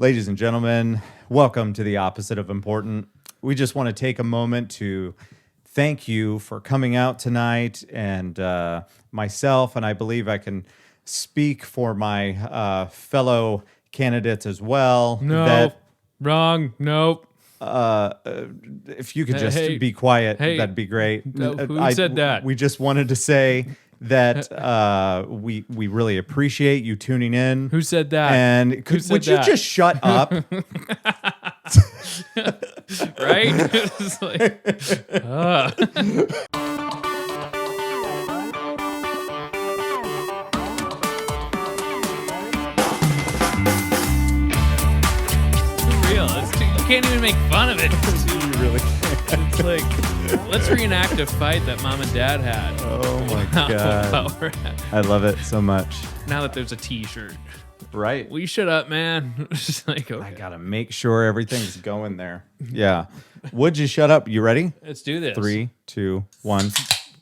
Ladies and gentlemen, welcome to the opposite of important. We just want to take a moment to thank you for coming out tonight, and myself, and I believe I can speak for my fellow candidates as well. No, wrong. Nope. If you could just be quiet, that'd be great. Who said that? We just wanted to say that we really appreciate you tuning in. Who said that? And would you just shut up? Right? It's like, real. You can't even make fun of it. You really can't. It's like, let's reenact a fight that mom and dad had. Oh my God. I love it so much. Now that there's a t-shirt. Right. Will you shut up, man? Just like, okay. I got to make sure everything's going there. Yeah. Would you shut up? You ready? Let's do this. 3, 2, 1.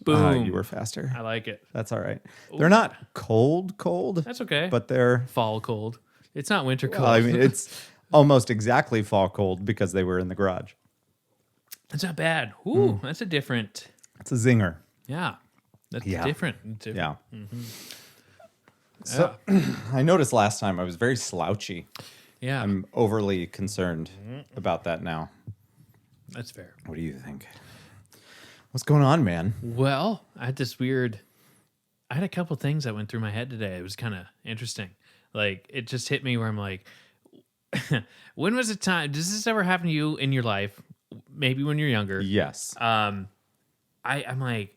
Boom. You were faster. I like it. That's all right. They're not cold. That's okay. But they're fall cold. It's not winter cold. Well, I mean, it's almost exactly fall cold because they were in the garage. That's not bad. Ooh, that's a different. It's a zinger. Yeah. That's different. Yeah. Mm-hmm. So I noticed last time I was very slouchy. Yeah. I'm overly concerned about that now. That's fair. What do you think? What's going on, man? Well, I had a couple things that went through my head today. It was kind of interesting. Like, it just hit me where I'm like, when was the time? Does this ever happen to you in your life? Maybe when you're younger. Yes. I'm like,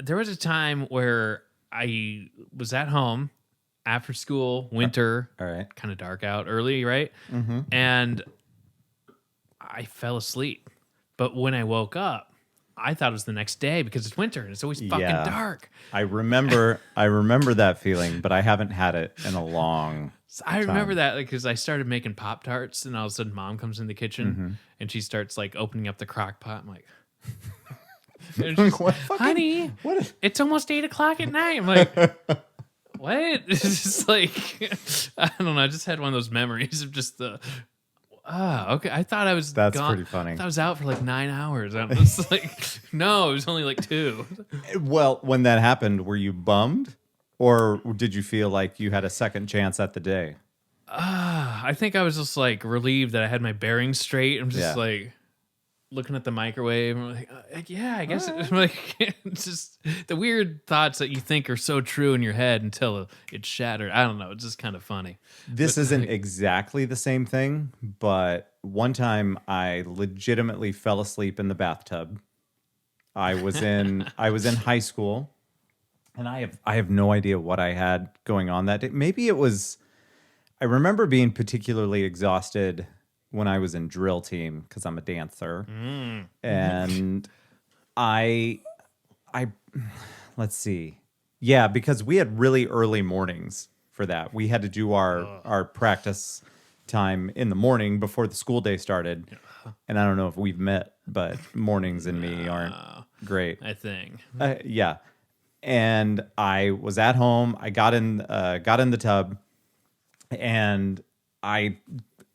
there was a time where I was at home after school, winter, all right, kind of dark out early, right? Mm-hmm. And I fell asleep. But when I woke up, I thought it was the next day because it's winter and it's always fucking dark. I remember that feeling, but I haven't had it in a long I remember that because I started making Pop-Tarts and all of a sudden mom comes in the kitchen and she starts like opening up the crock pot. I'm like, honey, it's almost 8:00 at night. I'm like, what? It's just like, I don't know. I just had one of those memories of just the, okay. I thought I was That's gone. pretty funny. I thought I was out for like 9 hours. I was like, no, it was only like 2. Well, when that happened, were you bummed? Or did you feel like you had a second chance at the day? I think I was just like relieved that I had my bearings straight. I'm just like looking at the microwave. I'm like, yeah, I guess it's like it's just the weird thoughts that you think are so true in your head until it's shattered. I don't know. It's just kind of funny. This isn't exactly the same thing, but one time I legitimately fell asleep in the bathtub. I was in high school. And I have no idea what I had going on that day. Maybe it was, I remember being particularly exhausted when I was in drill team because I'm a dancer. And I, let's see. Yeah, because we had really early mornings for that. We had to do our practice time in the morning before the school day started. And I don't know if we've met, but mornings and me aren't great. I think. Yeah. And I was at home. I got in the tub, and I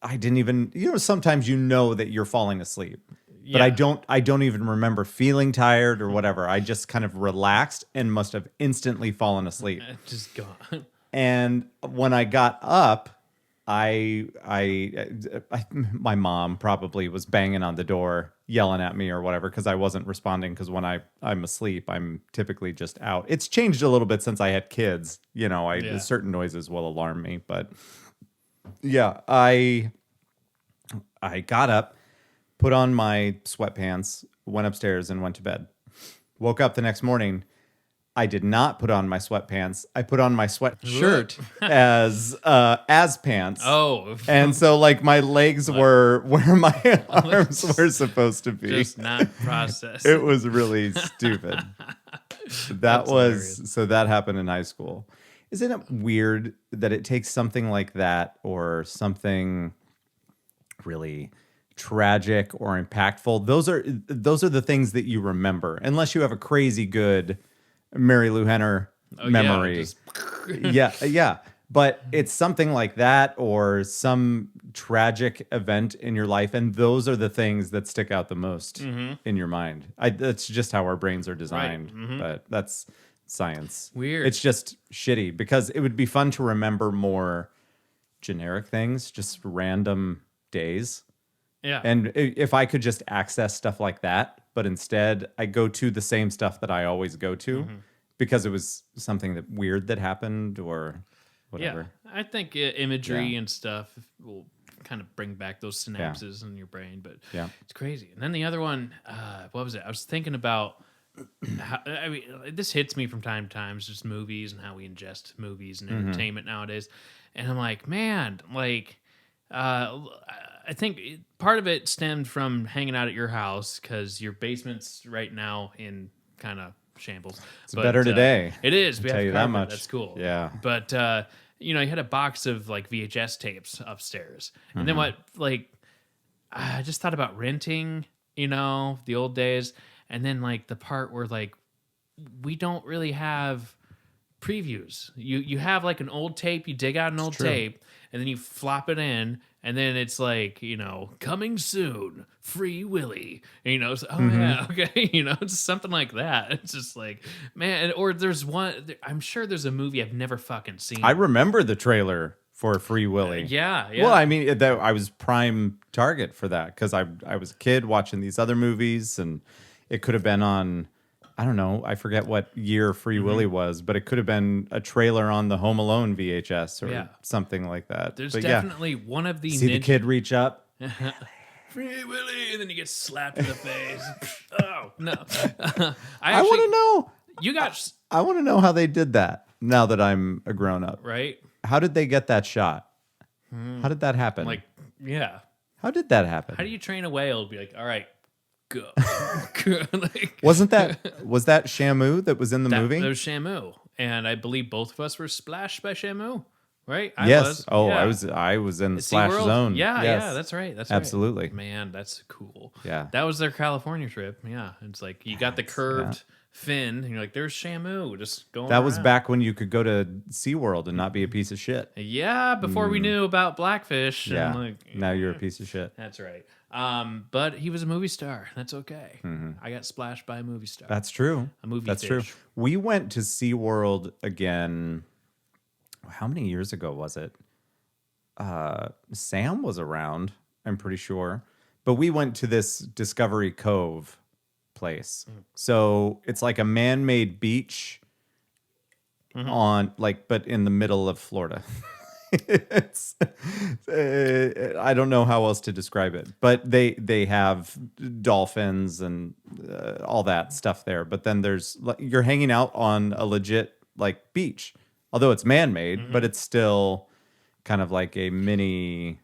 didn't even. Sometimes that you're falling asleep, but I don't even remember feeling tired or whatever. I just kind of relaxed and must have instantly fallen asleep. Just gone. And when I got up, my mom probably was banging on the door, yelling at me or whatever, because I wasn't responding. Because when I'm asleep, I'm typically just out. It's changed a little bit since I had kids. Certain noises will alarm me, but yeah, I got up, put on my sweatpants, went upstairs, and went to bed. Woke up the next morning. I did not put on my sweatpants. I put on my sweatshirt as pants. Oh. And so like my legs were where my arms were supposed to be. Just not processed. It was really stupid. Hilarious. So that happened in high school. Isn't it weird that it takes something like that or something really tragic or impactful? Those are the things that you remember, unless you have a crazy good Mary Lou Henner memory. Yeah. Yeah. But it's something like that or some tragic event in your life. And those are the things that stick out the most in your mind. That's just how our brains are designed. But that's science. Weird. It's just shitty because it would be fun to remember more generic things, just random days. Yeah. And if I could just access stuff like that, but instead I go to the same stuff that I always go to because it was something that weird that happened or whatever. Yeah, I think imagery and stuff will kind of bring back those synapses in your brain, but it's crazy. And then the other one, what was it? I was thinking about how, I mean, this hits me from time to time, it's just movies and how we ingest movies and entertainment nowadays. And I'm like, man, like, I think part of it stemmed from hanging out at your house because your basement's right now in kind of shambles. It's better today. It is. I'll We tell have you that carpet. much. That's cool. Yeah. But you know, you had a box of like VHS tapes upstairs, and then what? Like, I just thought about renting. You know, the old days, and then like the part where like we don't really have previews. You have like an old tape. You dig out an old tape, and then you flop it in. And then it's like, you know, coming soon, Free Willy. And, you know, it's, yeah, okay. You know, it's something like that. It's just like, man. Or there's one, I'm sure there's a movie I've never fucking seen. I remember the trailer for Free Willy. Yeah. Well, I mean, I was prime target for that because I was a kid watching these other movies, and it could have been on, I don't know, I forget what year Free Willy was, but it could have been a trailer on the Home Alone VHS or something like that. There's but definitely one of the see the kid reach up. Free Willy, and then you get slapped in the face. Oh no! I want to know. You got. I want to know how they did that. Now that I'm a grown up, right? How did they get that shot? How did that happen? Like, yeah. How did that happen? How do you train a whale to be like, all right, go? Like, was that Shamu that was in the movie? That was Shamu, and I believe both of us were splashed by Shamu, right? Yes. I was. Oh, yeah. I was in the splash zone. Yeah, yes. yeah, that's right. That's absolutely. Right. Man, that's cool. Yeah, that was their California trip. Yeah, it's like you got the curved fin, and you're like, "There's Shamu just going." That was back when you could go to SeaWorld and not be a piece of shit. Yeah, before we knew about Blackfish. Yeah, and now you're a piece of shit. That's right. But he was a movie star. That's okay. I got splashed by a movie star. That's true. A movie. That's true. We went to SeaWorld again. How many years ago was it? Sam was around, I'm pretty sure. But we went to this Discovery Cove place. So it's like a man-made beach on but in the middle of Florida. It's I don't know how else to describe it, but they have dolphins and all that stuff there. But then you're hanging out on a legit like beach, although it's man-made, but it's still kind of like a mini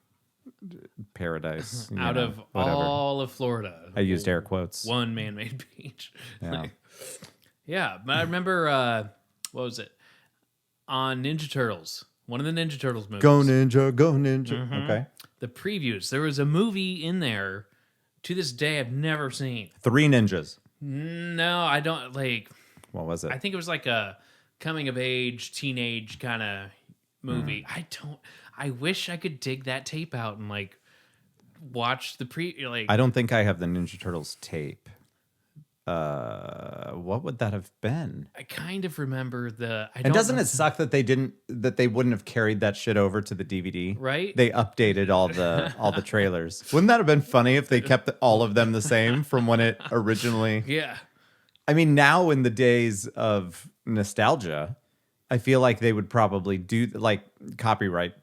paradise out of all of Florida. I used air quotes. One man-made beach. Yeah, but I remember what was it on Ninja Turtles? One of the Ninja Turtles movies. Go Ninja, go Ninja. Okay. The previews. There was a movie in there. To this day, I've never seen. Three Ninjas. No, I don't like. What was it? I think it was like a coming of age, teenage kind of movie. I wish I could dig that tape out and like watch the I don't think I have the Ninja Turtles tape. What would that have been? I kind of remember and doesn't it suck that they wouldn't have carried that shit over to the DVD? Right? They updated all the trailers. Wouldn't that have been funny if they kept all of them the same from when it originally? Yeah. I mean, now in the days of nostalgia, I feel like they would probably do like copyright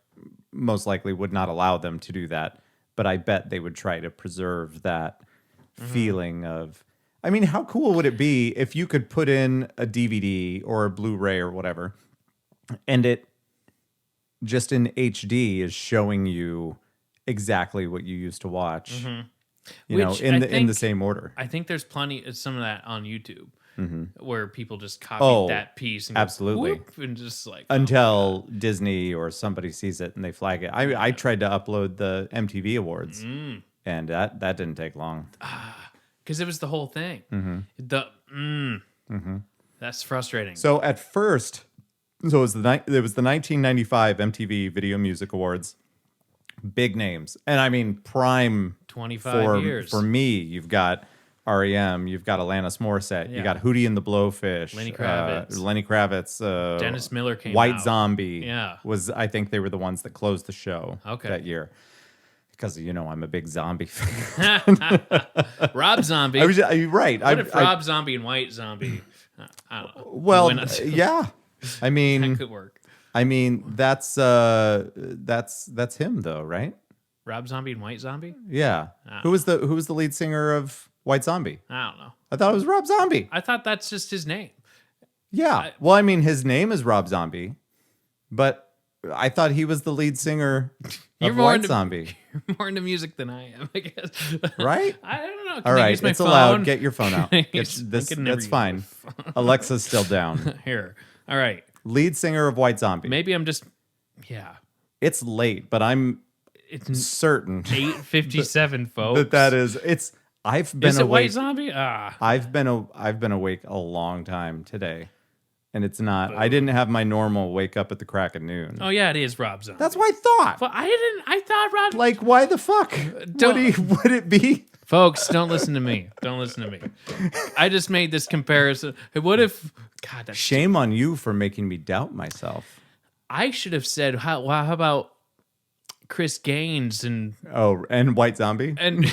most likely would not allow them to do that, but I bet they would try to preserve that feeling of. I mean, how cool would it be if you could put in a DVD or a Blu-ray or whatever, and it just in HD is showing you exactly what you used to watch, you know, in the same order. I think there's plenty of some of that on YouTube where people just copy that piece and absolutely, go, and just like until Disney or somebody sees it and they flag it. I tried to upload the MTV Awards, and that didn't take long. Because it was the whole thing. That's frustrating. So at first, So it was the 1995 MTV Video Music Awards. Big names, and I mean prime 25 years. For me. You've got REM, you've got Alanis Morissette, you got Hootie and the Blowfish, Lenny Kravitz, Dennis Miller came White out. Zombie. Yeah, I think they were the ones that closed the show that year. Because I'm a big zombie fan. Rob Zombie. You're right. What if Rob Zombie and White Zombie? I don't know. Well, yeah. I mean, that could work. I mean, that's him though, right? Rob Zombie and White Zombie? Yeah. Who was the lead singer of White Zombie? I don't know. I thought it was Rob Zombie. I thought that's just his name. Yeah. Well, I mean, his name is Rob Zombie, but I thought he was the lead singer of White Zombie. You're more into music than I am, I guess. Right? I don't know. Can all I right, use my it's phone? allowed. Get your phone out. That's That's fine. Alexa's still down. Here. All right. Lead singer of White Zombie. Maybe I'm just, yeah. It's late, but it's certain 8:57, folks. that is. I've been Is it awake. White Zombie? I've been awake a long time today, and it's not. I didn't have my normal wake up at the crack of noon. Oh yeah, it is Rob Zombie. That's what I thought. But I thought Rob. Like, why the fuck would it be? Folks, don't listen to me. Don't listen to me. I just made this comparison. Hey, what if? God, that's shame on you for making me doubt myself. I should have said, how about Chris Gaines and White Zombie and.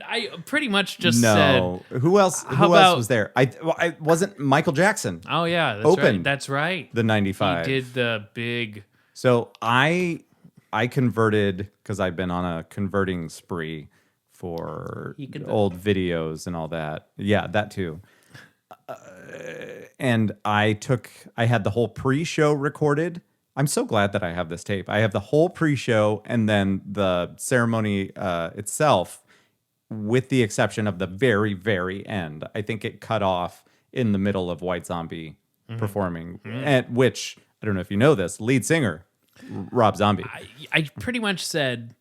I pretty much just said. Who else? Who else was there? I wasn't Michael Jackson. Oh yeah, that's Open right. That's right. The 95. He did the big. So I converted because I've been on a converting spree for old videos and all that. Yeah, that too. And I had the whole pre-show recorded. I'm so glad that I have this tape. I have the whole pre-show and then the ceremony itself, with the exception of the very, very end. I think it cut off in the middle of White Zombie performing, at which, I don't know if you know this, lead singer, Rob Zombie. I pretty much said,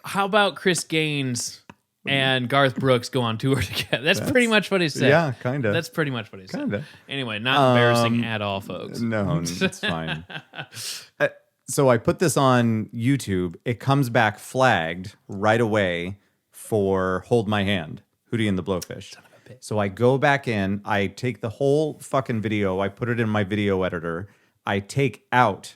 how about Chris Gaines and Garth Brooks go on tour together? That's pretty much what he said. Yeah, kind of. That's pretty much what he said. Kinda. Anyway, not embarrassing at all, folks. No, it's fine. So I put this on YouTube. It comes back flagged right away for Hold My Hand, Hootie and the Blowfish. Son of a bitch. So I go back in. I take the whole fucking video. I put it in my video editor. I take out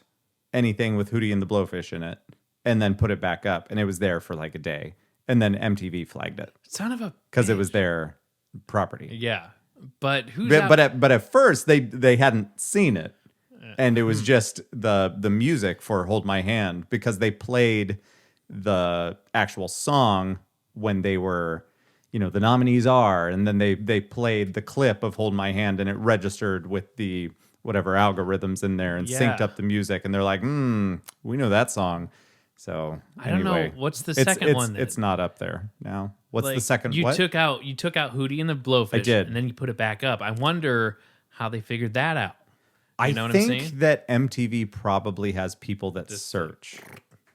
anything with Hootie and the Blowfish in it and then put it back up. And it was there for like a day. And then MTV flagged it. Son of a because it was their property. Yeah. But but at first they hadn't seen it. And it was just the music for Hold My Hand because they played the actual song when they were, the nominees are, and then they played the clip of Hold My Hand and it registered with the whatever algorithms in there and synced up the music, and they're like, we know that song. So I don't know. What's the second one then? It's not up there now. What's the second? You took out Hootie and the Blowfish. I did. And then you put it back up. I wonder how they figured that out. I what I'm saying? think that MTV probably has people that search.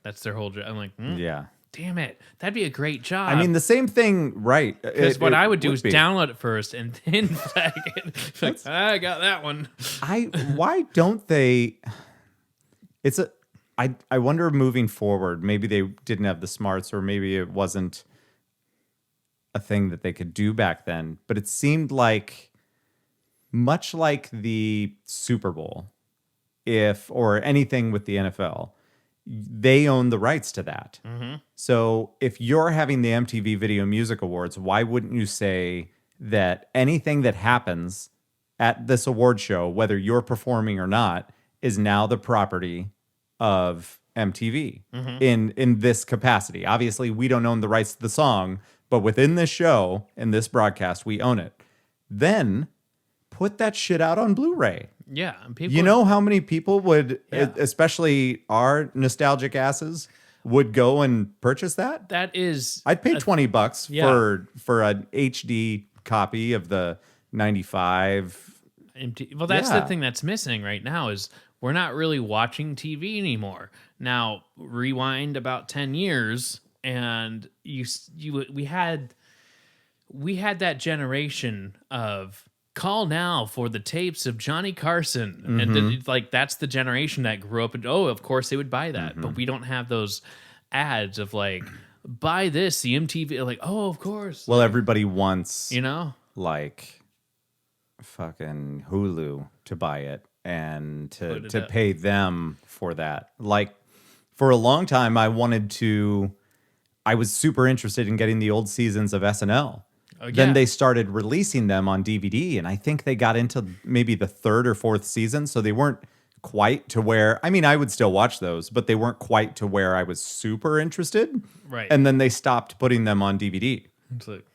That's their whole job. I'm like, yeah. Damn it. That'd be a great job. I mean, the same thing, right? Because what I would do is download it first and then flag it. Like, I got that one. Why don't they? I wonder moving forward, maybe they didn't have the smarts, or maybe it wasn't a thing that they could do back then. But it seemed like, much like the Super Bowl, or anything with the NFL, they own the rights to that. Mm-hmm. So if you're having the MTV Video Music Awards, why wouldn't you say that anything that happens at this award show, whether you're performing or not, is now the property of MTV in this capacity? Obviously, we don't own the rights to the song, but within this show and this broadcast, we own it. Then put that shit out on Blu-ray. Yeah. You know how many people would, especially our nostalgic asses, would go and purchase that? That is... I'd pay $20 for an HD copy of the 95. Well, that's the thing that's missing right now is we're not really watching TV anymore. Now, rewind about 10 years, and we had that generation of call now for the tapes of Johnny Carson. And then it's like, that's the generation that grew up and, of course they would buy that. But we don't have those ads of like, buy this, the MTV, like, of course. Well, everybody wants, You know? like fucking Hulu to buy it and Put it to up. pay them for that. Like for a long time, I was super interested in getting the old seasons of SNL. Oh, Then yeah. they started releasing them on DVD, and I think they got into maybe the third or fourth season, so they weren't quite to where, I mean, I would still watch those, but they weren't quite to where I was super interested. Right. And then they stopped putting them on DVD. It's like,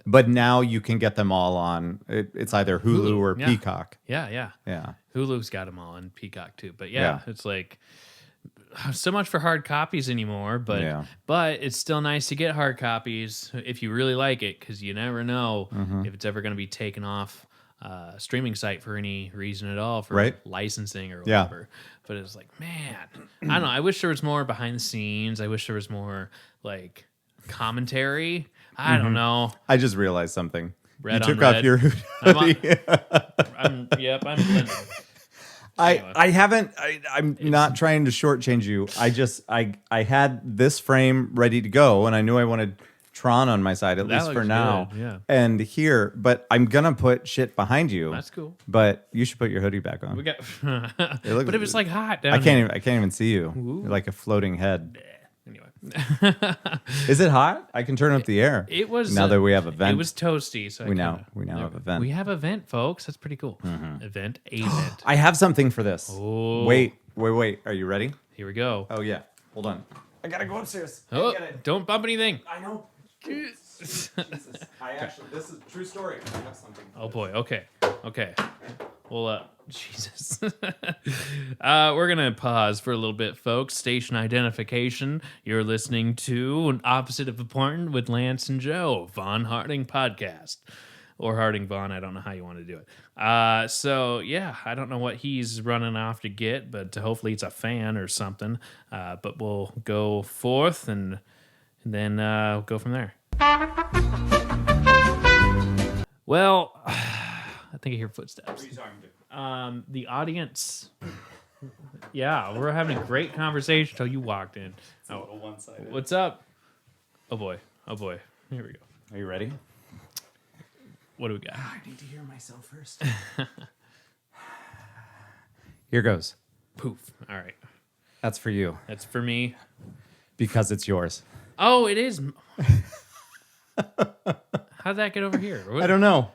But now you can get them all on, it's either Hulu or yeah. Peacock. yeah. Yeah. Hulu's got them all on Peacock too. But Yeah. it's like so much for hard copies anymore. But Yeah. but it's still nice to get hard copies if you really like it, because you never know if it's ever going to be taken off a streaming site for any reason at all for Right. licensing or Yeah. whatever. But it's like, man, I don't know. I wish there was more behind the scenes. I wish there was more like commentary. I don't know. I just realized something. Red you on took off red. your I'm on- hoodie. I'm blended. I'm not trying to shortchange you. I had this frame ready to go, and I knew I wanted Tron on my side, at That least for looks now. good, yeah. And here, but I'm gonna put shit behind you. That's cool. But you should put your hoodie back on. We got, looks- but it was like hot down I can't even see you. Ooh. You're like a floating head. Anyway, Is it hot? I can turn up the air. it was now that we have a vent. It was toasty. So We now have a vent. We have a vent, folks. That's pretty cool. Event, a vent. I have something for this. Oh. Wait. Are you ready? Here we go. Oh yeah. Hold on. I gotta go upstairs. Oh, Get it. don't bump anything. I know. Jesus. This is a true story. I have something. Oh boy. Okay. Well, Jesus. We're gonna pause for a little bit, folks. Station identification. You're listening to an Opposite of Important with Lance and Joe, Von Harding podcast, or Harding Von. I don't know how you want to do it. So yeah, I don't know what he's running off to get, but hopefully it's a fan or something. But we'll go forth and then go from there. Well, I think I hear footsteps. The audience. Yeah, we're having a great conversation until you walked in. A little one-sided. What's up? Oh boy. Here we go. Are you ready? What do we got? I need to hear myself first. Here goes. Poof. All right. That's for you That's for me. because it's yours. Oh, it is. How'd that get over here? I don't know.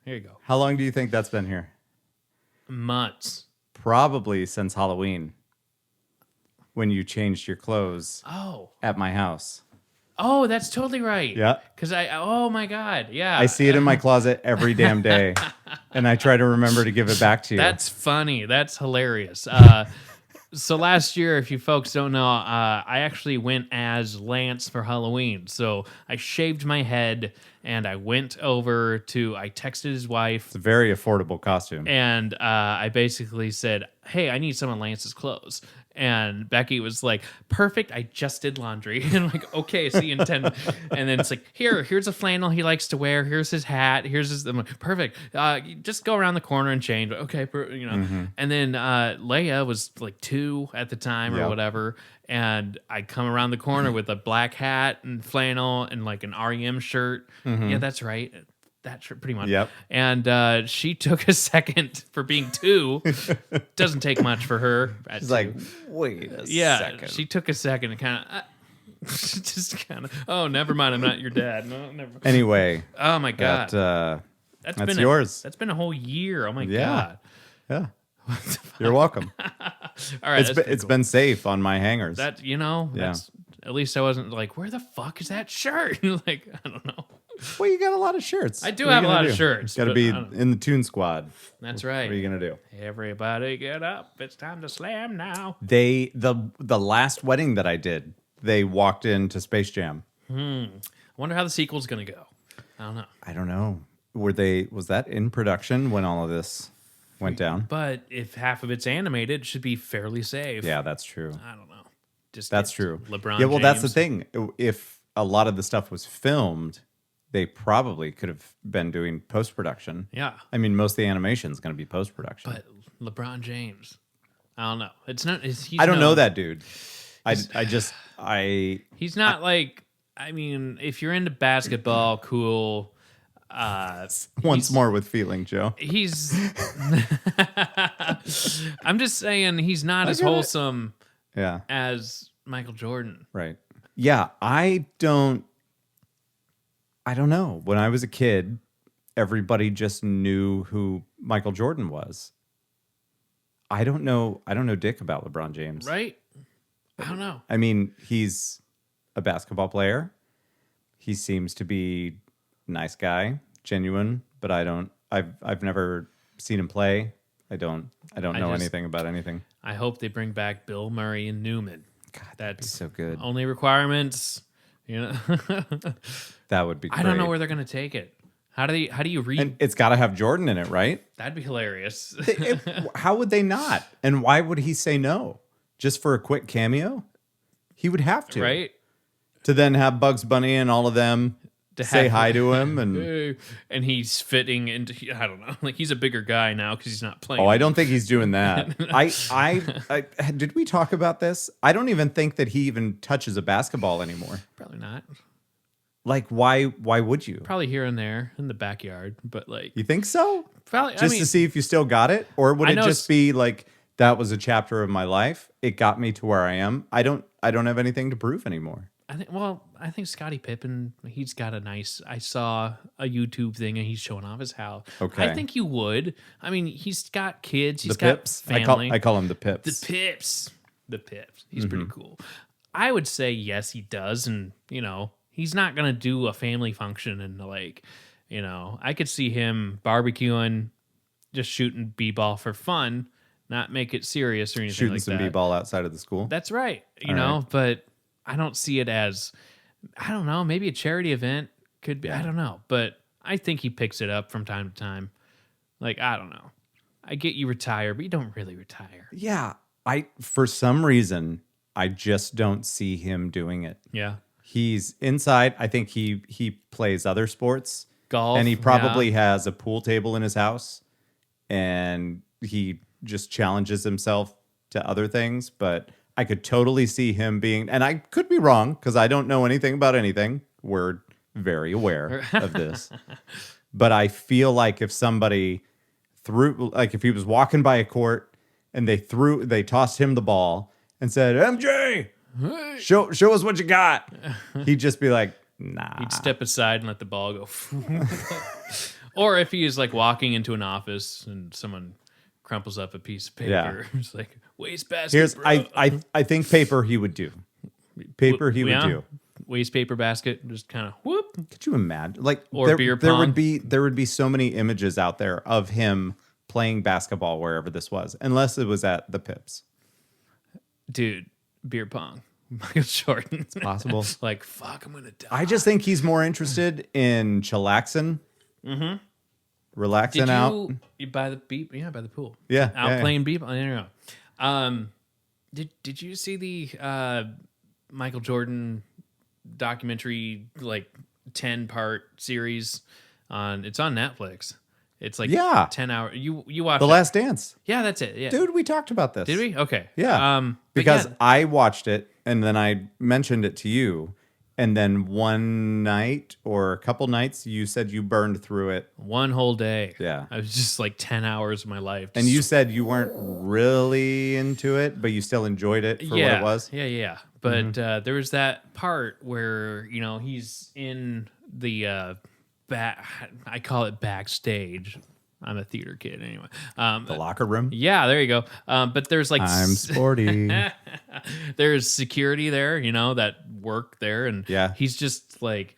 Here you go. How long do you think that's been here? Months. Probably since Halloween, when you changed your clothes Oh. at my house. Oh, that's totally right. Yeah. Because oh my God. Yeah. I see it in my closet every damn day, and I try to remember to give it back to you. That's funny. That's hilarious. So last year, if you folks don't know, I actually went as Lance for Halloween. So I shaved my head and I went over to, I texted his wife It's a very affordable costume. and I basically said, hey, I need some of Lance's clothes. And Becky was like, perfect. I just did laundry. And I'm like, okay, see you in 10. And then it's like, here's a flannel he likes to wear. Here's his hat. Here's his, I'm like, perfect. You just go around the corner and change. Okay, you know. And then Leia was like 2 at the time or Yep. whatever. And I come around the corner with a black hat and flannel and like an REM shirt. Yeah, that's right. That shirt, pretty much. Yep. And she took a second for being 2. Doesn't take much for her. At She's 2. like, wait a Yeah, second. she took a second and kind of, just kind of. Oh, never mind. I'm not your dad. No, never. Anyway, Oh my God, that's been yours. That's been a whole year. Oh my Yeah. God. Yeah. You're welcome. All right, It's been, it's been safe on my hangers. that Yeah. That's at least I wasn't like, where the fuck is that shirt? Like, I don't know. Well, you got a lot of shirts. I do What are have you a gonna lot of do? shirts, Got to but be I don't- in the Toon Squad. That's What are you right. gonna do? Everybody get up! It's time to slam now. The last wedding that I did, they walked into Space Jam. I wonder how the sequel's gonna go. I don't know. I don't know. Was that in production when all of this went down? But if half of it's animated, it should be fairly safe. Yeah, that's true. I don't know. Just That's get true. LeBron. Yeah, well, that's the James. thing. If a lot of the stuff was filmed, they probably could have been doing post-production. Yeah. I mean, most of the animation is going to be post-production. But LeBron James, I don't know. It's not. He's I don't know known- that dude. He's not like. I mean, if you're into basketball, cool. Once more with feeling, Joe. He's. I'm just saying he's not as get it. wholesome Yeah. as Michael Jordan. Right. Yeah, I don't know. When I was a kid, everybody just knew who Michael Jordan was. I don't know dick about LeBron James. Right? I don't know. I mean, he's a basketball player. He seems to be a nice guy, genuine, but I've never seen him play. I don't know anything about anything. I hope they bring back Bill Murray and Newman. God, that's so good. Only requirements, That would be great. I don't know where they're going to take it. How do you read? And it's got to have Jordan in it, right? That'd be hilarious. How would they not? And why would he say no? Just for a quick cameo? He would have to. Right? To then have Bugs Bunny and all of them To say have- hi to him. And And he's fitting into, I don't know, like he's a bigger guy now because he's not playing. I don't think he's doing that. I did we talk about this? I don't even think that he even touches a basketball anymore. Probably not. Like, why would you? Probably here and there in the backyard, but like, You think so? probably, Just to see if you still got it? Or would I it know just be like, that was a chapter of my life. It got me to where I am. I don't have anything to prove anymore. I think Scottie Pippen, he's got I saw a YouTube thing and he's showing off his house. Okay. I think you would. I mean, he's got kids, he's The got Pips? family. I call him the Pips. The Pips. He's pretty cool. I would say yes, he does, and he's not gonna do a family function and I could see him barbecuing, just shooting b-ball for fun, not make it serious or anything Shooting like some that. b-ball outside of the school. That's right. All right. But I don't see it as, I don't know, maybe a charity event could be. I don't know, but I think he picks it up from time to time. Like, I don't know. I get you retire, but you don't really retire. Yeah. For some reason, I just don't see him doing it. Yeah. He's inside. I think he plays other sports. Golf. And he probably has a pool table in his house. And he just challenges himself to other things. But I could totally see him being, and I could be wrong because I don't know anything about anything. We're very aware of this. But I feel like if somebody if he was walking by a court and they tossed him the ball and said, MJ, show us what you got. He'd just be like, nah. He'd step aside and let the ball go. Or if he is like walking into an office and someone crumples up a piece of paper, Yeah. it's like, waste basket, bro. I think paper he would do. Paper he would Yeah. do. Waste paper basket, just kind of whoop. Could you imagine? Like, Or beer there pong. would be so many images out there of him playing basketball wherever this was, unless it was at the Pips. Dude, beer pong. Michael Jordan. It's possible. Like, fuck, I'm gonna die. I just think he's more interested in chillaxing, relaxing out. You by the beep? Yeah, by the pool. Yeah, out yeah, playing beep. I don't know. Did you see the Michael Jordan documentary, like 10-part series it's on Netflix? It's like 10 hours. You watched The Last Dance. Yeah, that's it. Yeah, Dude, we talked about this. did we? Okay. Yeah. But Because yeah, I watched it and then I mentioned it to you. And then one night or a couple nights, you said you burned through it. one whole day. Yeah. I was just like 10 hours of my life. And you said you weren't really into it, but you still enjoyed it for what it was. Yeah. But there was that part where, he's in the back. I call it backstage. I'm a theater kid anyway. The locker room. Yeah, there you go. But there's like I'm sporty. there's security there, that work there, and Yeah. he's just like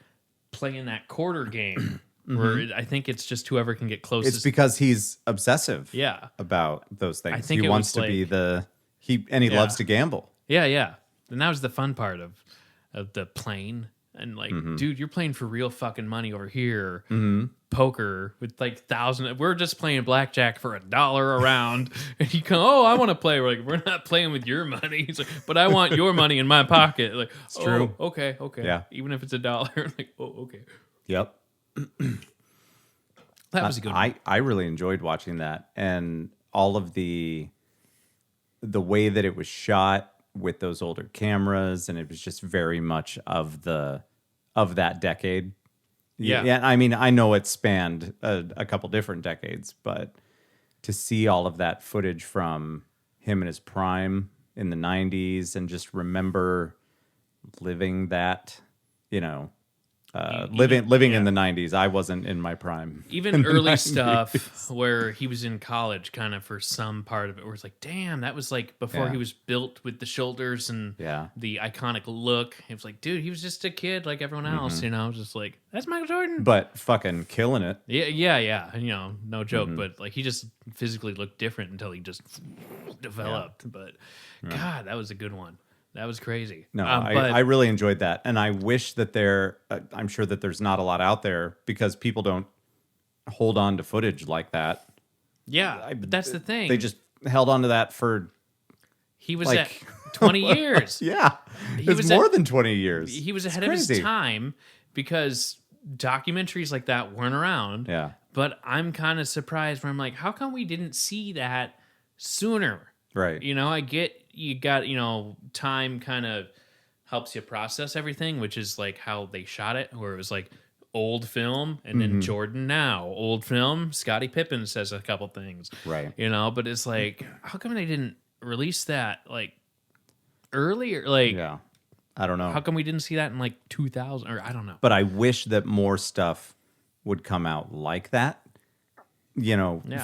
playing that quarter game where I think it's just whoever can get closest. It's because he's obsessive. Yeah. About those things. I think he it wants was to be like- he Yeah. loves to gamble. Yeah. And that was the fun part of the plane. And like, dude, you're playing for real fucking money over here. Poker with like thousands. We're just playing blackjack for $1 a round. And you come, I want to play. We're like, we're not playing with your money. He's like, but I want your money in my pocket. Like, it's true. Okay. Yeah. Even if it's $1. Like, okay. Yep. That was a good one. I really enjoyed watching that, and all of the way that it was shot with those older cameras, and it was just very much of that decade. Yeah. I mean, I know it spanned a couple different decades, but to see all of that footage from him in his prime in the 90s and just remember living that, living in the 90s. I wasn't in my prime. Even early stuff where he was in college, kind of for some part of it, where it's like, damn, that was like before he was built with the shoulders and the iconic look. It was like, dude, he was just a kid like everyone else, just like, that's Michael Jordan. But fucking killing it. Yeah. No joke. But like, he just physically looked different until he just developed. But God, that was a good one. That was crazy. No, I really enjoyed that. And I wish that I'm sure that there's not a lot out there because people don't hold on to footage like that. Yeah, but that's the thing. They just held on to that for... He was at 20 years. Yeah, it's more than 20 years. He was ahead of his time because documentaries like that weren't around. Yeah. But I'm kind of surprised where I'm like, how come we didn't see that sooner? Right. I get you got, time kind of helps you process everything, which is like how they shot it, where it was like old film and then Jordan now, old film, Scottie Pippen says a couple things. Right. But it's like, how come they didn't release that like earlier? Like, yeah, I don't know. How come we didn't see that in like 2000 or I don't know. But I wish that more stuff would come out like that.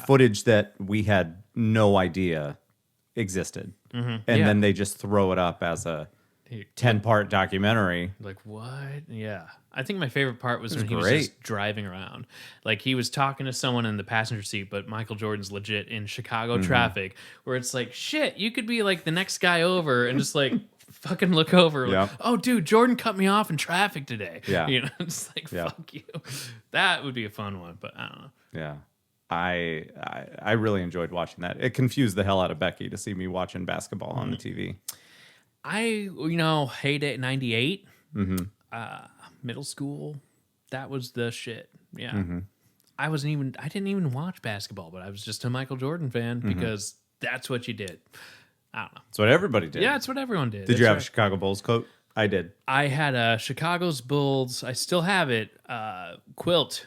Footage that we had no idea existed. And then they just throw it up as a 10-part documentary. Like, what? Yeah. I think my favorite part was when he was just driving around. Like, he was talking to someone in the passenger seat, but Michael Jordan's legit in Chicago traffic, where it's like, shit, you could be like the next guy over and just like fucking look over. Like, oh, dude, Jordan cut me off in traffic today. Yeah. It's like, fuck you. That would be a fun one, but I don't know. Yeah. I really enjoyed watching that. It confused the hell out of Becky to see me watching basketball on the TV. I heyday 98, middle school, that was the shit. Yeah. I didn't even watch basketball, but I was just a Michael Jordan fan because that's what you did. I don't know. It's what everybody did. Yeah, it's what everyone did. Did you have a Chicago Bulls coat? I did. I had a Chicago's Bulls, I still have it, quilt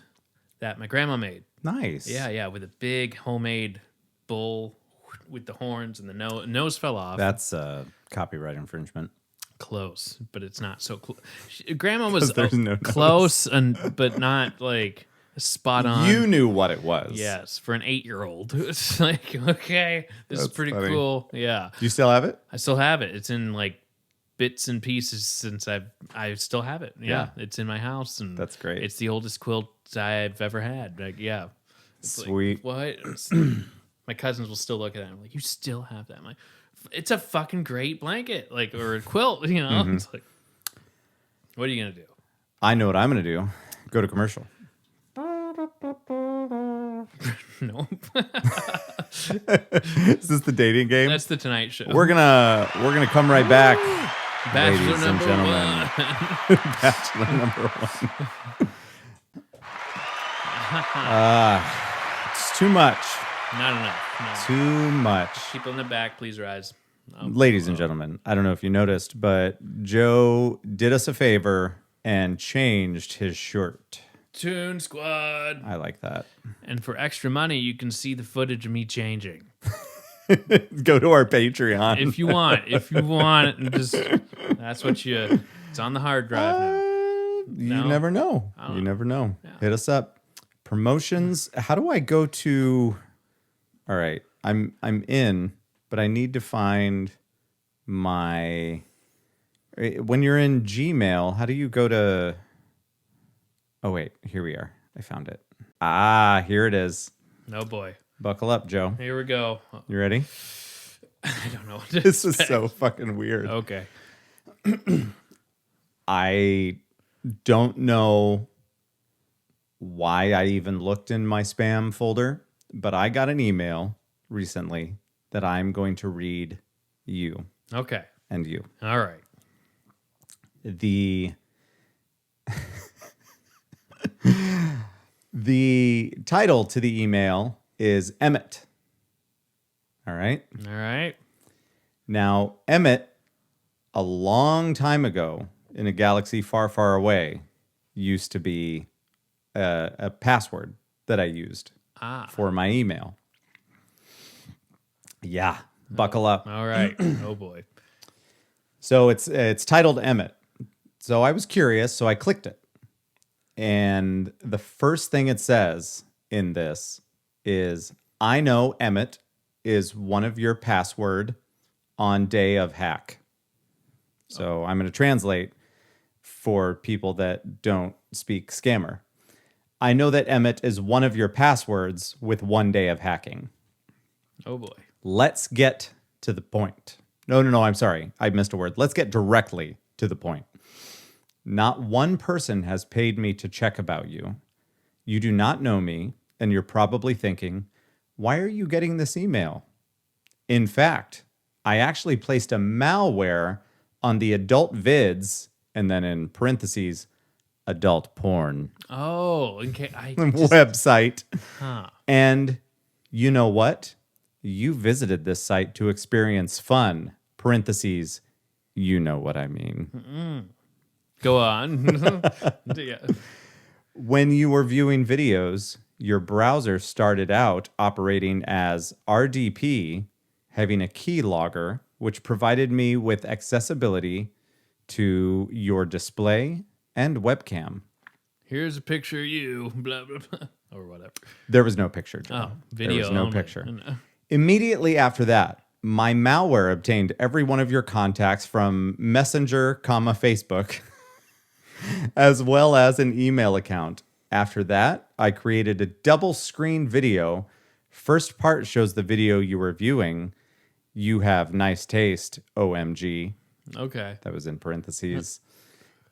that my grandma made. Nice. Yeah, with a big homemade bull with the horns and the nose fell off. That's copyright infringement. Close, but it's not so close. Grandma was no close, but not like spot on. You knew what it was. Yes, for an 8-year-old. It's like, okay, this is pretty cool. Yeah. Do you still have it? I still have it. It's in like bits and pieces since I still have it. Yeah. It's in my house, and that's great. It's the oldest quilt I've ever had. Like, yeah. It's sweet. Like, what? My cousins will still look at that. I'm like, you still have that? I'm like, it's a fucking great blanket, like, or a quilt. It's like, what are you gonna do? I know what I'm gonna do. Go to commercial. No. Is this the dating game? That's the Tonight Show. We're gonna come right back. Bachelor ladies and number gentlemen. one. Bachelor number one. It's too much. Not enough. No. Too much. People in the back, please rise. Ladies and gentlemen, I don't know if you noticed, but Joe did us a favor and changed his shirt. Toon Squad. I like that. And for extra money, you can see the footage of me changing. Go to our Patreon. If you want, and just that's what it's on the hard drive now. You never know. You never know. Yeah. Hit us up. Promotions. How do I go to? All right, I'm in, but I need to find my. When you're in Gmail, how do you go to? Oh wait, here we are. I found it. Here it is. Oh boy. Buckle up, Joe. Here we go. You ready? I don't know what to This expect. is so fucking weird. Okay. I don't know why I even looked in my spam folder, but I got an email recently that I'm going to read you. Okay. And you. All right. The title to the email is Emmett. All right. All right. Now, Emmett, a long time ago in a galaxy far, far away, used to be a password that I used for my email. Yeah, buckle up. All right. Oh boy. So it's titled Emmett. So I was curious, so I clicked it. And the first thing it says in this is, I know Emmett is one of your password on day of hack. So I'm going to translate for people that don't speak scammer. I know that Emmett is one of your passwords with 1 day of hacking. Oh boy. Let's get to the point. No, I'm sorry. I missed a word. Let's get directly to the point. Not one person has paid me to check about you. You do not know me, and you're probably thinking, why are you getting this email? In fact, I actually placed a malware on the adult vids, and then in parentheses, adult porn Oh, okay. website. Huh. And you know what? You visited this site to experience fun, parentheses, you know what I mean. Go on. Yeah. When you were viewing videos, your browser started out operating as RDP, having a keylogger, which provided me with accessibility to your display and webcam. Here's a picture of you, blah, blah, blah, or whatever. There was no picture, Joe. Video There was no only. picture. No. Immediately after that, my malware obtained every one of your contacts from Messenger, Facebook, as well as an email account. After that, I created a double screen video. First part shows the video you were viewing. You have nice taste, OMG. Okay. That was in parentheses.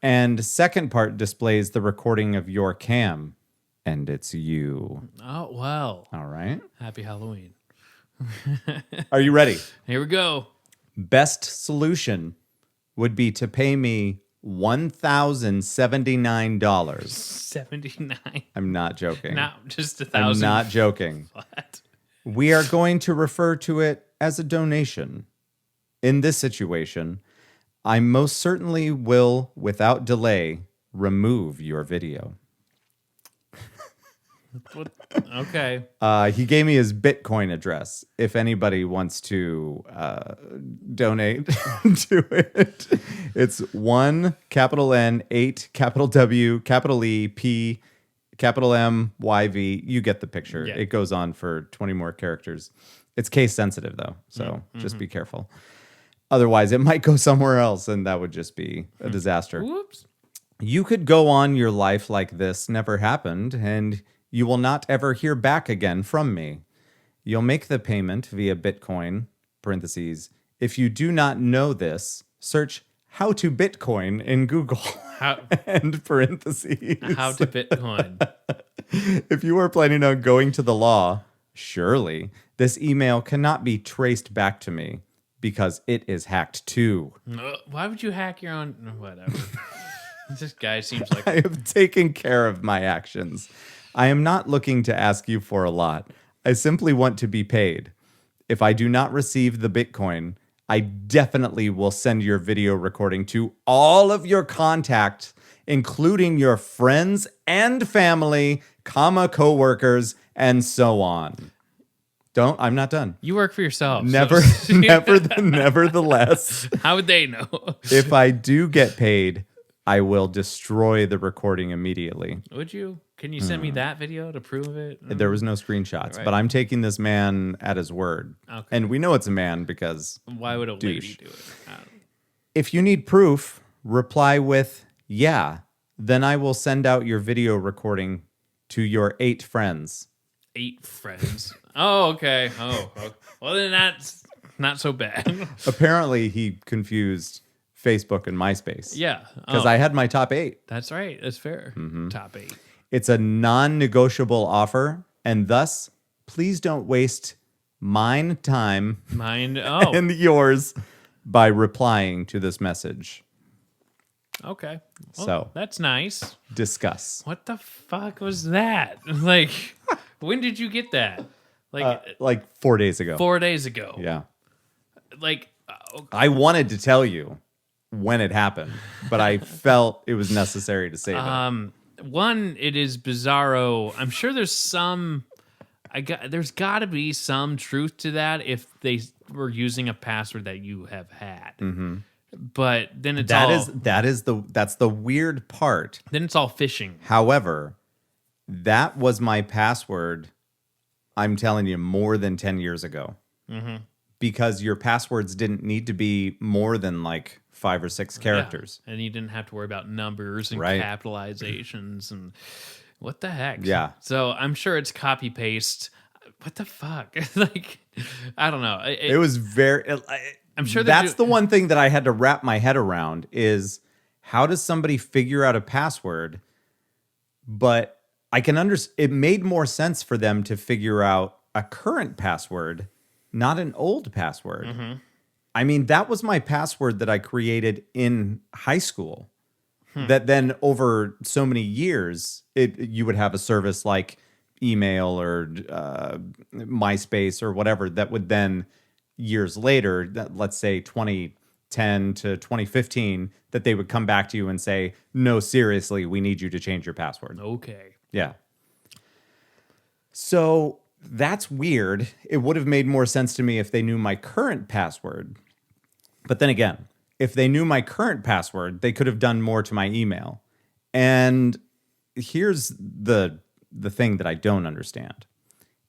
And second part displays the recording of your cam. And it's you. Oh, well. All right. Happy Halloween. Are you ready? Here we go. Best solution would be to pay me $1,079. 79. I'm not joking. No, just I'm 1,000. not joking. What? We are going to refer to it as a donation. In this situation, I most certainly will, without delay, remove your video. What? Okay. He gave me his Bitcoin address if anybody wants to donate to it. It's 1 capital N 8 capital W capital E P capital M Y V. You get the picture. Yeah. It goes on for 20 more characters. It's case sensitive though, so just be careful. Otherwise, it might go somewhere else, and that would just be a disaster. Whoops. You could go on your life like this never happened, and you will not ever hear back again from me. You'll make the payment via Bitcoin, parentheses. If you do not know this, search how to Bitcoin in Google, How and parentheses. how to Bitcoin? If you are planning on going to the law, surely this email cannot be traced back to me because it is hacked too. Why would you hack your own? Whatever. This guy seems like I have taken care of my actions. I am not looking to ask you for a lot. I simply want to be paid. If I do not receive the Bitcoin, I definitely will send your video recording to all of your contacts, including your friends and family, coworkers, and so on. I'm not done. you work for yourself. Nevertheless, How would they know? if I do get paid, I will destroy the recording immediately. Would you? Can you send me that video to prove it? There was no screenshots, Right. but I'm taking this man at his word. Okay. And we know it's a man because Why would a lady douche. do it? if you need proof, reply with, yeah. Then I will send out your video recording to your 8 friends. 8 friends. Oh, okay. Oh, well, then that's not so bad. Apparently, he confused Facebook and MySpace. Yeah. Because I had my top 8. That's right. That's fair. Top 8. It's a non-negotiable offer, and thus, please don't waste mine time Mine. Oh, and yours by replying to this message. Okay. Well, So that's nice. discuss. What the fuck was that? Like, when did you get that? Like 4 days ago. 4 days ago. Yeah. Like, I wanted to tell you when it happened, but I felt it was necessary to save it. one, it is bizarro. I'm sure there's some. There's got to be some truth to that if they were using a password that you have had. Mm-hmm. But then That's the weird part. Then it's all phishing. However, that was my password. I'm telling you, more than 10 years ago. Mm-hmm. Because your passwords didn't need to be more than like 5 or 6 characters. Yeah. And you didn't have to worry about numbers and capitalizations and what the heck. Yeah. So I'm sure it's copy paste. What the fuck? Like, I don't know. It was very... I'm sure that's the one thing that I had to wrap my head around is how does somebody figure out a password? But I can understand. It made more sense for them to figure out a current password, not an old password. Mm-hmm. I mean, that was my password that I created in high school. That then over so many years, you would have a service like email or MySpace or whatever that would then years later, let's say 2010 to 2015, that they would come back to you and say, no, seriously, we need you to change your password. Okay. Yeah. So that's weird. It would have made more sense to me if they knew my current password. But then again, if they knew my current password, they could have done more to my email. And here's the thing that I don't understand.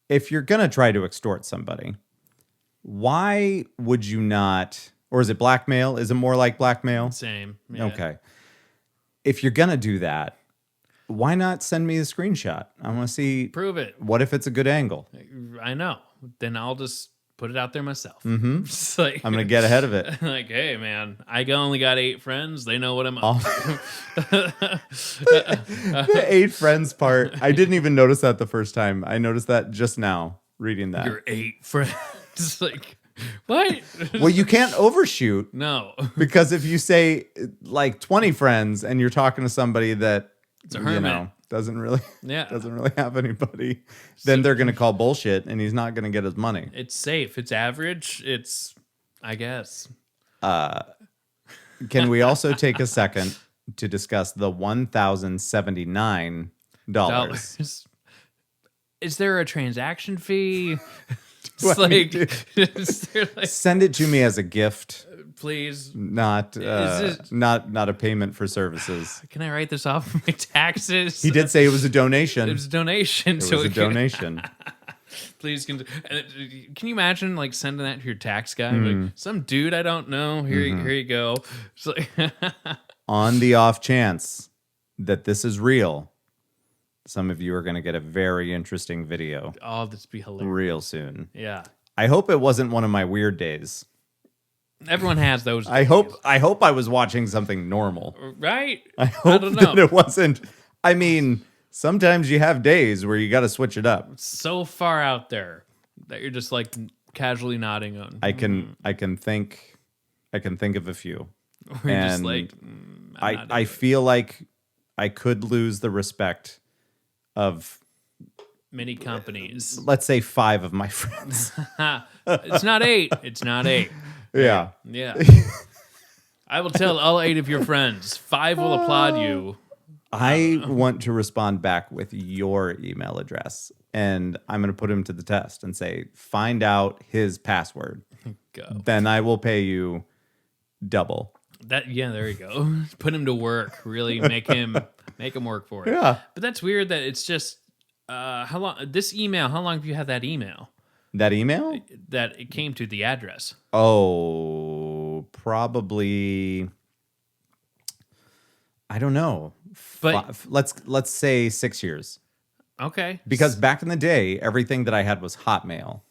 If you're going to try to extort somebody, why would you not, or is it blackmail? Is it more like blackmail? Same. Yeah. Okay. If you're going to do that, why not send me a screenshot? I want to see. Prove it. What if it's a good angle? I know. Then I'll just put it out there myself. Mm-hmm. It's like, I'm going to get ahead of it. Like, hey, man, I only got 8 friends. They know what I'm up The 8 friends part, I didn't even notice that the first time. I noticed that just now reading that. Your 8 friends. It's like, what? Well, you can't overshoot. No. Because if you say like 20 friends and you're talking to somebody that It's a hermit. doesn't really Yeah. have anybody, then they're going to call bullshit and he's not going to get his money. It's safe. It's average. It's, I guess. Can we also take a second to discuss the $1,079? Is there a transaction fee? Well, Is there like, send it to me as a gift, please? not a payment for services. Can I write this off of my taxes? He did say it was a donation. It was a donation. It was a donation. Please, can you imagine like sending that to your tax guy? Like, some dude I don't know. Here you go. It's like On the off chance that this is real, some of you are going to get a very interesting video. Oh, this would be hilarious. Real soon. Yeah. I hope it wasn't one of my weird days. Everyone has those days. I hope I was watching something normal. Right? I hope don't know. that it wasn't. I mean, sometimes you have days where you got to switch it up. So far out there that you're just like casually nodding on. I can think of a few. We're just like, I feel like I could lose the respect of many companies. Let's say 5 of my friends. It's not 8. It's not 8. Yeah. Yeah. I will tell all 8 of your friends. 5 will applaud you. I want to respond back with your email address, and I'm going to put him to the test and say, find out his password. Go. Then I will pay you double. There you go. Put him to work. Really make him work for it. Yeah. But that's weird that it's just how long have you had that email? That email? That it came to the address. Oh, probably, I don't know. But let's say 6 years. Okay. Because back in the day, everything that I had was Hotmail.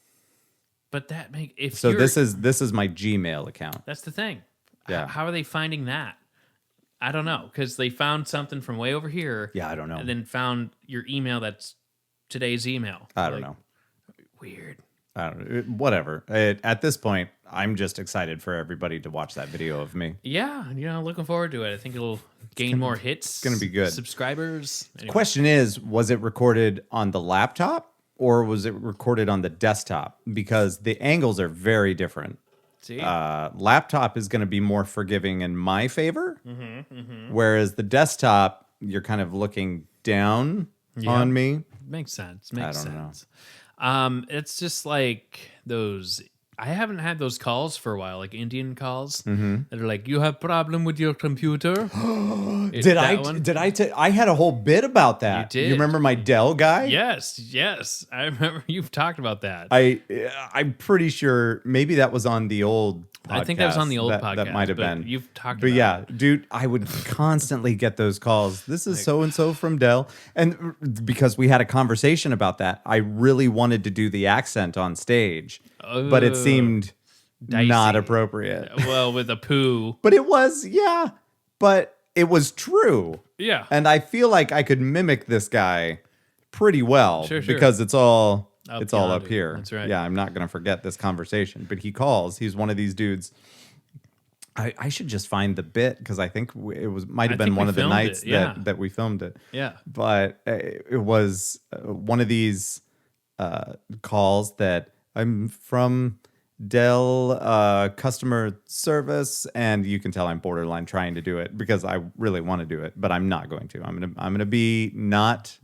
But this is my Gmail account. That's the thing. Yeah. How are they finding that? I don't know, because they found something from way over here. Yeah, I don't know. And then found your email that's today's email. I don't know. Weird. I don't know, whatever. At this point, I'm just excited for everybody to watch that video of me. Yeah, looking forward to it. I think it'll gain more hits. It's gonna be good. Subscribers. Anyway. Question is, was it recorded on the laptop or was it recorded on the desktop? Because the angles are very different. See? Laptop is going to be more forgiving in my favor, whereas the desktop, you're kind of looking down on me. Makes sense. I don't know. It's just like those. I haven't had those calls for a while, like Indian calls that are like, "You have problem with your computer." I had a whole bit about that. You did. You remember my Dell guy? Yes. I remember you've talked about that. I'm pretty sure maybe that was on the old podcast. I think that was on the old podcast. That might have been. You've talked but about yeah, it. dude, I would constantly get those calls. This is so-and-so from Dell. And because we had a conversation about that, I really wanted to do the accent on stage, but it seemed dicey. not appropriate. Well, with a poo. But it was, but it was true. Yeah. And I feel like I could mimic this guy pretty well because it's all up here. That's right. Yeah, I'm not going to forget this conversation. But he calls. He's one of these dudes. I should just find the bit because I think might have been one of the nights that we filmed it. Yeah. But it was one of these calls that I'm from Dell customer service, and you can tell I'm borderline trying to do it because I really want to do it, but I'm not going to. I'm gonna be not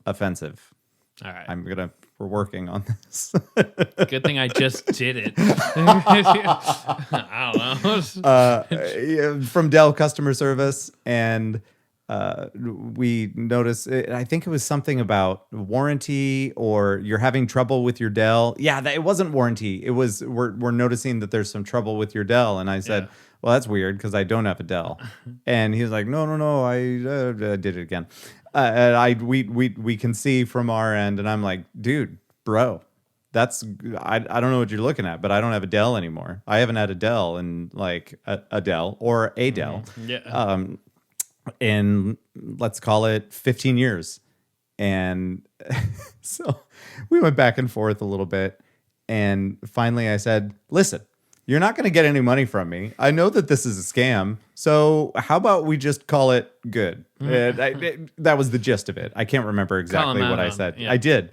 offensive. All right. We're working on this. Good thing I just did it. I don't know. From Dell customer service, and we noticed, I think it was something about warranty or you're having trouble with your Dell. Yeah, it wasn't warranty. It was, we're noticing that there's some trouble with your Dell. And I said, well, that's weird because I don't have a Dell. And he was like, no, I did it again. And we can see from our end, and I'm like, dude, bro, I don't know what you're looking at, but I don't have a Dell anymore. I haven't had a Dell in like a Dell or a Dell. Yeah. In let's call it 15 years. And so we went back and forth a little bit. And finally I said, listen, you're not going to get any money from me. I know that this is a scam. So how about we just call it good? That was the gist of it. I can't remember exactly what I said. Yeah. I did.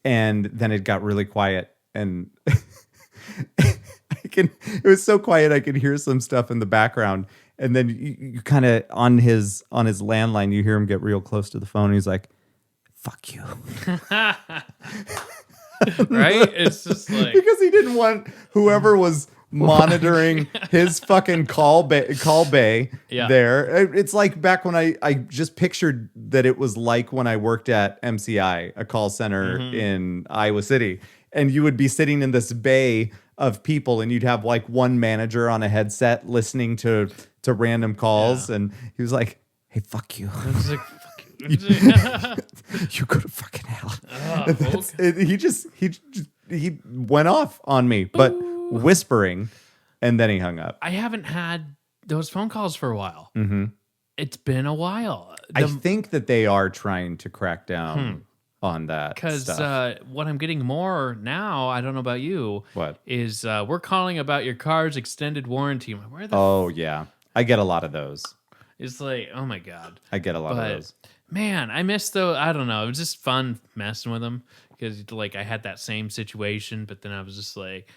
And then it got really quiet. And it was so quiet I could hear some stuff in the background. And then you kind of on his landline, you hear him get real close to the phone. And he's like, "Fuck you," right? It's just like because he didn't want whoever was monitoring his fucking call bay there. It's like back when I just pictured that it was like when I worked at MCI, a call center in Iowa City, and you would be sitting in this bay of people, and you'd have like one manager on a headset listening to random calls, and he was like, "Hey, fuck you." I was like, fuck you. You go to fucking hell. Okay. He went off on me, but whispering, and then he hung up. I haven't had those phone calls for a while. It's been a while. I think that they are trying to crack down on that because stuff. what I'm getting more now, I don't know about you. What is we're calling about your car's extended warranty? Where the yeah, I get a lot of those. It's like, oh my god, I get a lot of those. Man, I miss those. I don't know. It was just fun messing with them because like I had that same situation, but then I was just like,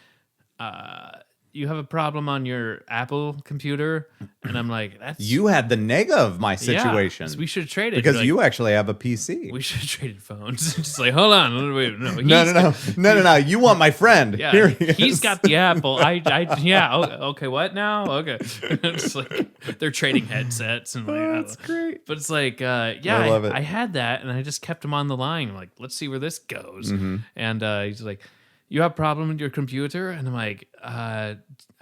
you have a problem on your Apple computer, and I'm like, that's you had the nega of my situation. So we should have traded because like, you actually have a PC. We should have traded phones. Just like, hold on, wait, no. You want my friend? Yeah, here he's got the Apple. Okay, what now? Okay, it's like they're trading headsets and like, that's great. But it's like, I love it. I had that, and I just kept him on the line. I'm like, let's see where this goes. And he's like, you have a problem with your computer? And I'm like, I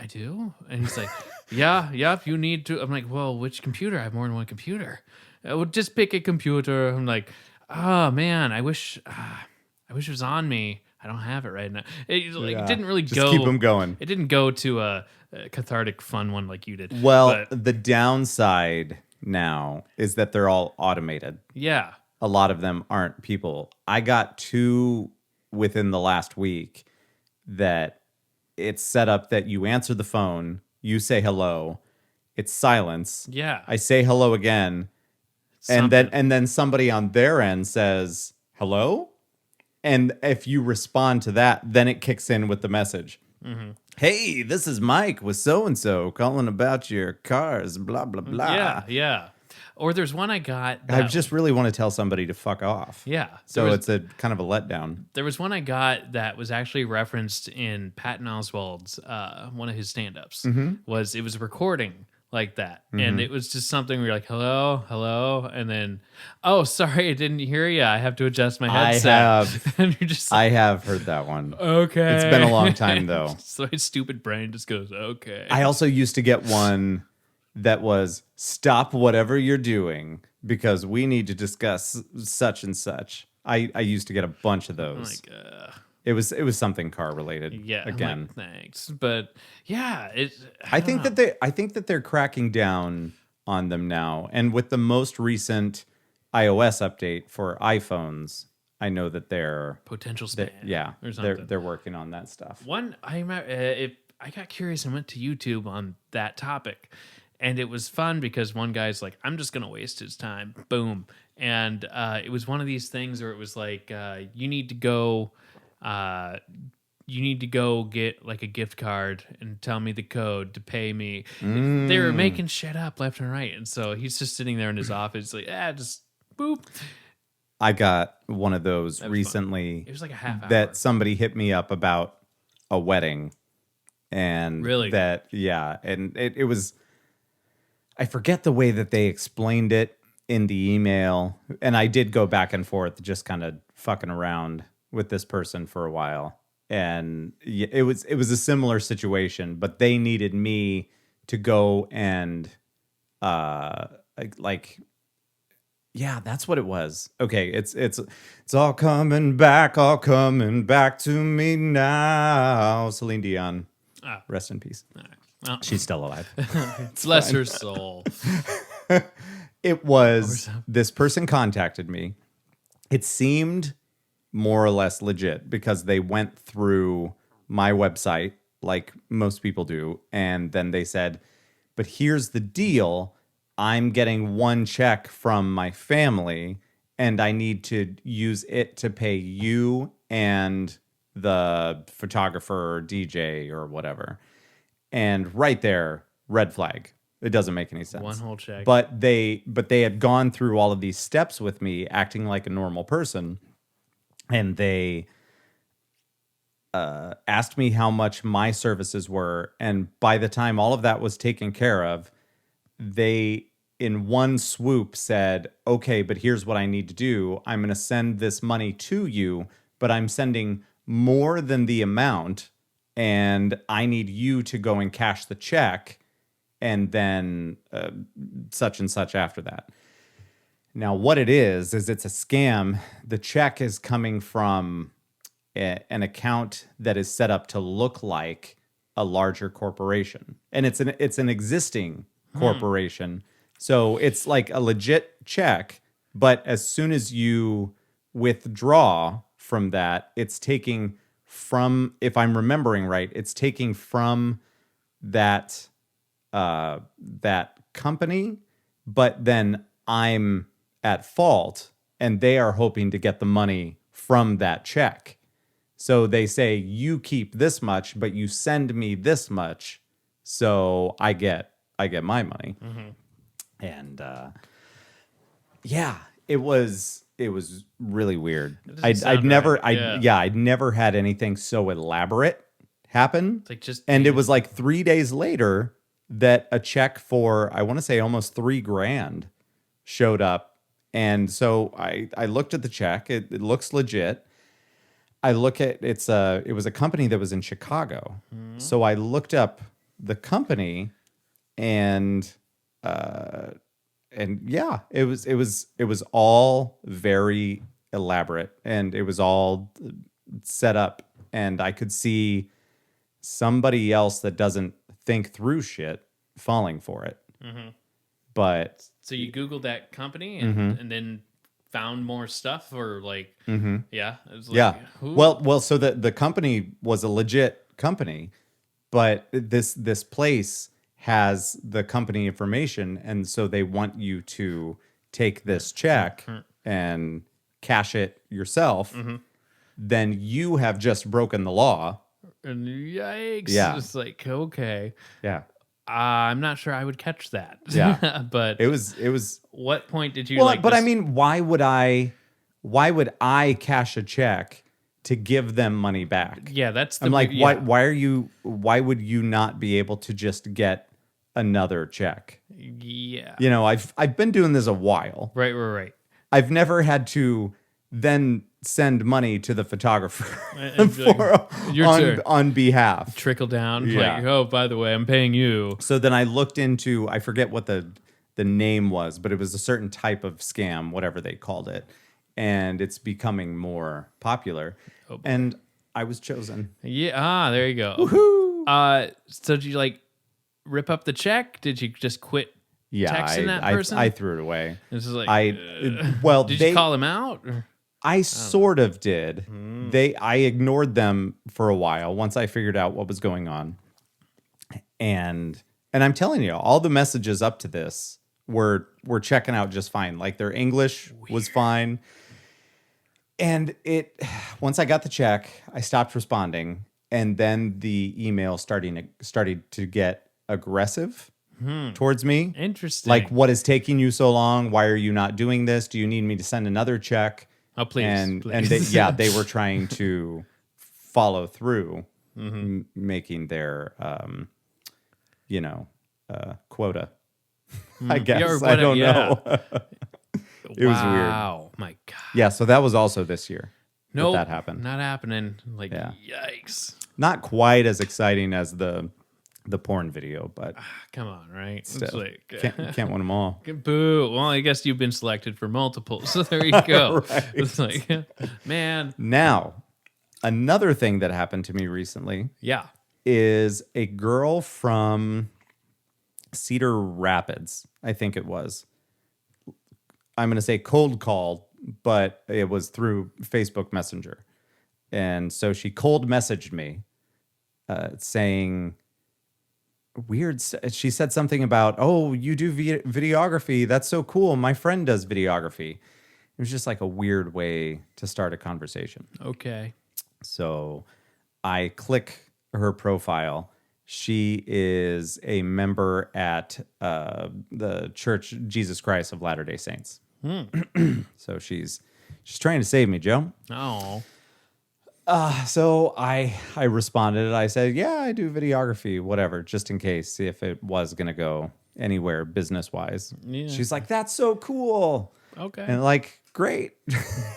do. And he's like, yep, you need to. I'm like, well, which computer? I have more than one computer. Well, just pick a computer. I'm like, oh man, I wish it was on me. I don't have it right now. It didn't really just go. Keep them going. It didn't go to a cathartic, fun one like you did. Well, the downside now is that they're all automated. Yeah. A lot of them aren't people. I got 2 within the last week that it's set up that you answer the phone, you say hello, it's silence. Yeah. I say hello again, and then somebody on their end says hello, and if you respond to that, then it kicks in with the message. Mm-hmm. Hey, this is Mike with so and so calling about your cars. Blah blah blah. Yeah, yeah. Or there's one I got. I just really want to tell somebody to fuck off. Yeah. So it's a kind of a letdown. There was one I got that was actually referenced in Patton Oswalt's one of his stand-ups. It was a recording like that, and it was just something where you're like, hello, hello, and then, oh, sorry, I didn't hear you. I have to adjust my headset. And you're just I have heard that one. Okay. It's been a long time though. So my stupid brain just goes, okay. I also used to get one that was stop whatever you're doing because we need to discuss such and such. I used to get a bunch of those. It was something car related. Yeah. Again. Like, thanks. But yeah, I think that they're cracking down on them now. And with the most recent iOS update for iPhones, I know that they're potential spam. Or something. They're working on that stuff. One I remember I got curious and went to YouTube on that topic. And it was fun because one guy's like, I'm just going to waste his time. Boom. And it was one of these things where it was like, you need to go get like a gift card and tell me the code to pay me. They were making shit up left and right. And so he's just sitting there in his office like, just boop. I got one of those recently. Fun. It was like a half hour. That somebody hit me up about a wedding. And really? And it was... I forget the way that they explained it in the email, and I did go back and forth just kind of fucking around with this person for a while. And it was a similar situation, but they needed me to go and that's what it was. Okay, it's all coming back to me now. Celine Dion. Rest in peace. Oh. She's still alive. Bless her soul. It was, this person contacted me. It seemed more or less legit because they went through my website like most people do. And then they said, but here's the deal. I'm getting one check from my family and I need to use it to pay you and the photographer or DJ or whatever. And right there, red flag. It doesn't make any sense. One whole check. But they had gone through all of these steps with me, acting like a normal person, and they asked me how much my services were. And by the time all of that was taken care of, they, in one swoop, said, "Okay, but here's what I need to do. I'm going to send this money to you, but I'm sending more than the amount." And I need you to go and cash the check and then such and such after that. Now, what it is it's a scam. The check is coming from an account that is set up to look like a larger corporation. And it's an existing corporation. So it's like a legit check. But as soon as you withdraw from that, it's taking from, if I'm remembering right, it's taking from that company, but then I'm at fault and they are hoping to get the money from that check. So they say, you keep this much, but you send me this much, so I get my money. And it was really weird. I'd never had anything so elaborate happen. It's like it was like 3 days later that a check for, I want to say almost $3,000 showed up. And so I looked at the check. It looks legit. I look at it was a company that was in Chicago. So I looked up the company and it was all very elaborate and it was all set up, and I could see somebody else that doesn't think through shit falling for it. But so you Googled that company and then found more stuff or like, yeah, it was like, Yeah. who? Well, so the company was a legit company, but this place has the company information, and so they want you to take this check and cash it yourself. Then you have just broken the law. And yikes. Yeah. It's like, okay. Yeah. I'm not sure I would catch that. Yeah. But It was what point did you well, like but I just- mean, why would I cash a check to give them money back? Yeah, that's the I'm like, yeah. why would you not be able to just get another check? Yeah. You know, I've been doing this a while. Right. I've never had to then send money to the photographer And be like, your turn. on behalf. Trickle down. Yeah. Like, oh, by the way, I'm paying you. So then I looked into, I forget what the name was, but it was a certain type of scam, whatever they called it. And it's becoming more popular. Oh, and I was chosen. Yeah. There you go. Woohoo! So did you like rip up the check? Did you just quit Yeah, texting that person? I threw it away. This is like, Did you call him out? Or? I sort of did. I ignored them for a while once I figured out what was going on. And I'm telling you, all the messages up to this were checking out just fine. Like their English was fine. And once I got the check, I stopped responding, and then the email started to get aggressive towards me. Interesting. Like, what is taking you so long? Why are you not doing this? Do you need me to send another check? Oh, please. And please. they were trying to follow through, making their quota. I guess I don't know. It was weird. Wow, my God. Yeah, so that was also this year. Nope, that happened. Not happening. Like, Yeah. yikes. Not quite as exciting as the porn video, but Come on, right? still, It's like, can't win them all. boo. Well, I guess you've been selected for multiple, so there you go. Right. It's like, man. Now, another thing that happened to me recently Yeah. is a girl from Cedar Rapids, I think it was. I'm going to say cold called, but it was through Facebook Messenger. And so she cold messaged me saying she said something about, oh, you do videography. That's so cool. My friend does videography. It was just like a weird way to start a conversation. Okay. So I click her profile. She is a member at the Church Jesus Christ of Latter-day Saints. So she's trying to save me, Joe. Oh. So I responded. I said, yeah, I do videography, whatever, just in case, see if it was going to go anywhere business-wise. Yeah. She's like, that's so cool. Okay. And like, great.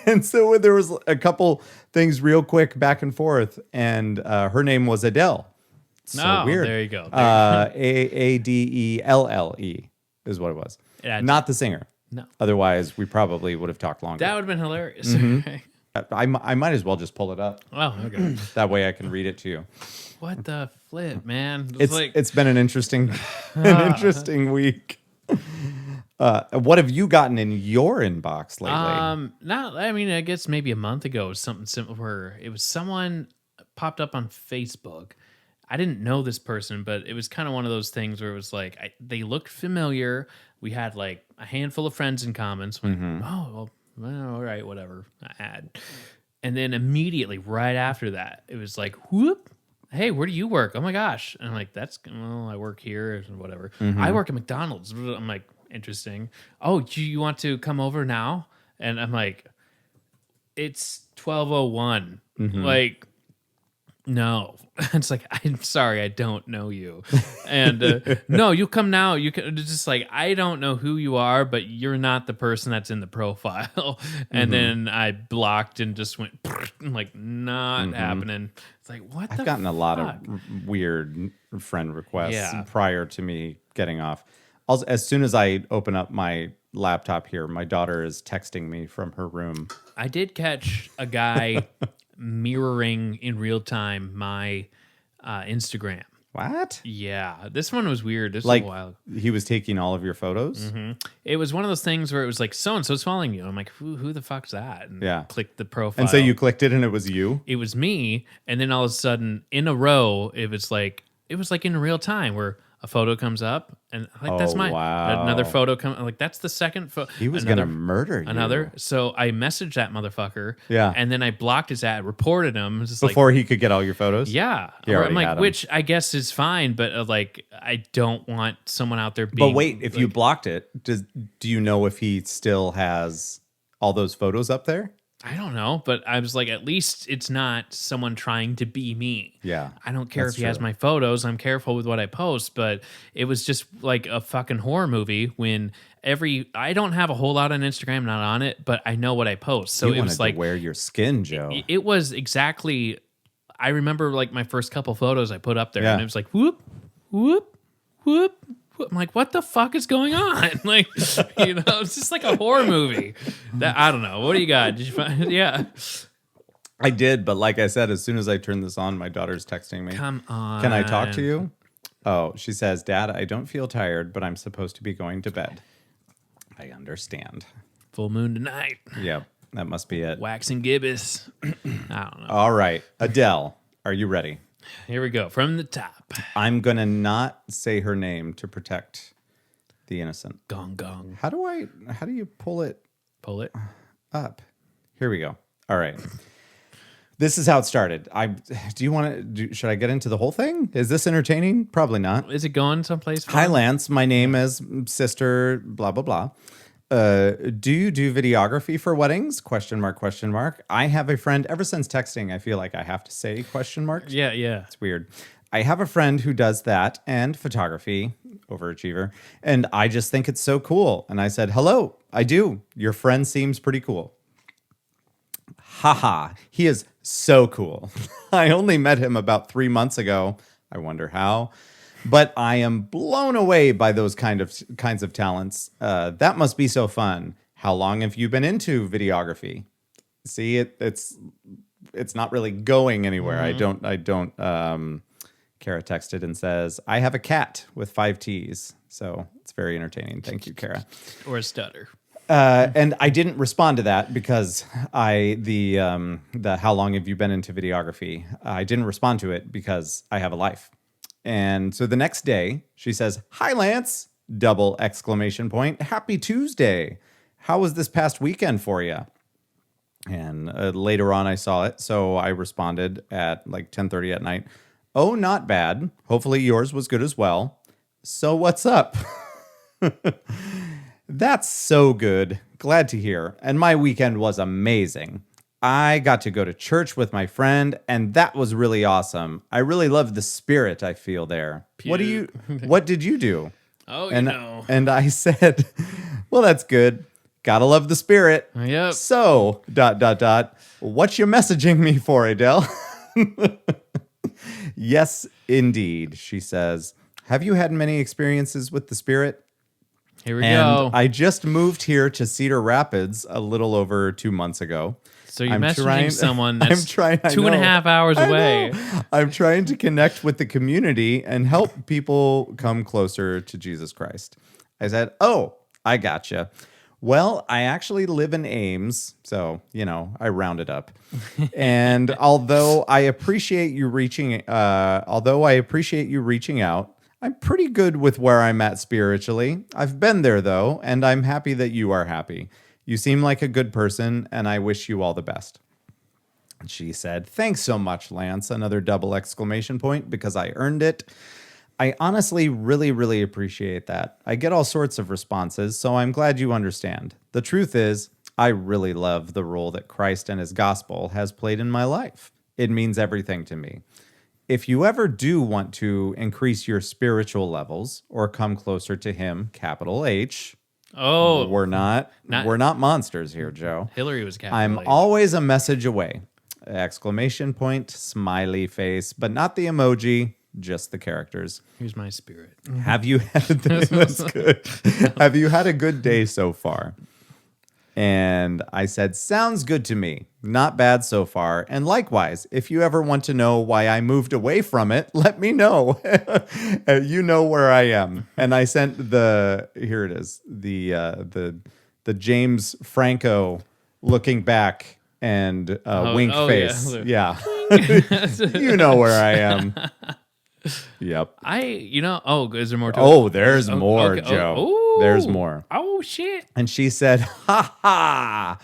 And so there was a couple things real quick back and forth. And her name was Adele. So weird. There you go. Adelle is what it was. Yeah, Not the singer. No. Otherwise, we probably would have talked longer. That would have been hilarious. I might as well just pull it up. Oh, okay. That way I can read it to you. What the flip, man? It's been an interesting week. What have you gotten in your inbox lately? I mean, I guess maybe a month ago it was something similar. It was someone popped up on Facebook. I didn't know this person, but it was kind of one of those things where it was like they looked familiar. We had like a handful of friends in common. So oh, well, all right, whatever. I had. And then immediately right after that, it was like, whoop. Hey, where do you work? Oh my gosh. And I'm like, I work here or whatever. I work at McDonald's. I'm like, interesting. Oh, do you want to come over now? And I'm like, it's 12:01. Like, no. It's like, I'm sorry, I don't know you. And no, you come now. You can. It's just like, I don't know who you are, but you're not the person that's in the profile. And then I blocked and just went like, not happening. It's like, what? I've gotten a lot of weird friend requests prior to me getting off. Also, as soon as I open up my laptop here, my daughter is texting me from her room. I did catch a guy mirroring in real time my Instagram. What? Yeah, this one was weird. This Like was a while. he was taking all of your photos? It was one of those things where it was like, so-and-so's following you. I'm like, who the fuck's that? And Yeah. clicked the profile. And so you clicked it and it was you? It was me. And then all of a sudden, in a row, it was like in real time where a photo comes up and like, that's mine. Wow. Another photo comes, like, that's the second photo. He was going to murder you. Another. So I messaged that motherfucker. Yeah. And then I blocked his ad, reported him. It was just Before he could get all your photos? yeah. You already I'm like, had 'em. which I guess is fine, but like, I don't want someone out there being. But wait, if you blocked it, do you know if he still has all those photos up there? I don't know, but I was like, at least it's not someone trying to be me. Yeah. I don't care that's if he has true. my photos. I'm careful with what I post, but it was just like a fucking horror movie when I don't have a whole lot on Instagram, not on it, but I know what I post. So You it wanted was like, to wear your skin, Joe. it was exactly, I remember like my first couple photos I put up there Yeah. and it was like, whoop, whoop, whoop. I'm like, what the fuck is going on? Like, it's just like a horror movie. That I don't know. What do you got? Did you find? Yeah. I did, but like I said, as soon as I turned this on, my daughter's texting me. Come on. Can I talk to you? Oh, she says, Dad, I don't feel tired, but I'm supposed to be going to bed. I understand. Full moon tonight. Yep, that must be it. Waxing gibbous. I don't know. All right, Adele, are you ready? Here we go. From the top. I'm going to not say her name to protect the innocent. Gong gong. How do you pull it Pull it. up? Here we go. All right. This is how it started. Should I get into the whole thing? Is this entertaining? Probably not. Is it going someplace? Hi, fun? Lance. My name is sister, blah, blah, blah. Do you do videography for weddings? Question mark, question mark. I have a friend, ever since texting, I feel like I have to say question marks. Yeah, yeah. It's weird. I have a friend who does that and photography, overachiever, and I just think it's so cool. And I said, hello, I do. Your friend seems pretty cool. Haha, he is so cool. I only met him about 3 months ago. I wonder how. But I am blown away by those kinds of talents. That must be so fun. How long have you been into videography? See, it's not really going anywhere. Mm-hmm. I don't. Kara texted and says, I have a cat with 5 T's. So it's very entertaining. Thank you, Kara. Or a stutter. And I didn't respond to that because the how long have you been into videography? I didn't respond to it because I have a life. And so the next day she says, hi, Lance, ! Happy Tuesday. How was this past weekend for you? And later on I saw it. So I responded at like 10:30 at night. Oh, not bad. Hopefully yours was good as well. So what's up? That's so good. Glad to hear. And my weekend was amazing. I got to go to church with my friend, and that was really awesome. I really love the spirit I feel there. What did you do? Oh, And I said, well, that's good. Gotta love the spirit. Yep. So, ... What you messaging me for, Adele? Yes, indeed, she says. Have you had many experiences with the spirit? Here we And go. I just moved here to Cedar Rapids a little over 2 months ago. So you're messaging someone that's I'm trying, I 2.5 hours I away. know. I'm trying to connect with the community and help people come closer to Jesus Christ. I said, oh, I gotcha. Well, I actually live in Ames, so, I rounded up. And although I appreciate you reaching out, I'm pretty good with where I'm at spiritually. I've been there, though, and I'm happy that you are happy. You seem like a good person, and I wish you all the best. And she said, thanks so much, Lance. Another ! Because I earned it. I honestly really, really appreciate that. I get all sorts of responses, so I'm glad you understand. The truth is, I really love the role that Christ and his gospel has played in my life. It means everything to me. If you ever do want to increase your spiritual levels or come closer to him, capital H, Oh, we're not monsters here, Joe. Hillary was capital I'm H. always a message away. ! Smiley face, but not the emoji, just the characters. Here's my spirit. Have you had that's good. Have you had a good day so far? And I said, sounds good to me. Not bad so far. And likewise, if you ever want to know why I moved away from it, let me know. You know where I am. And I sent here it is, the James Franco looking back and wink face. Yeah. You know where I am. Yep. Is there more to it? Oh, there's more, okay. Joe. There's more. Oh, shit. And she said, ha ha,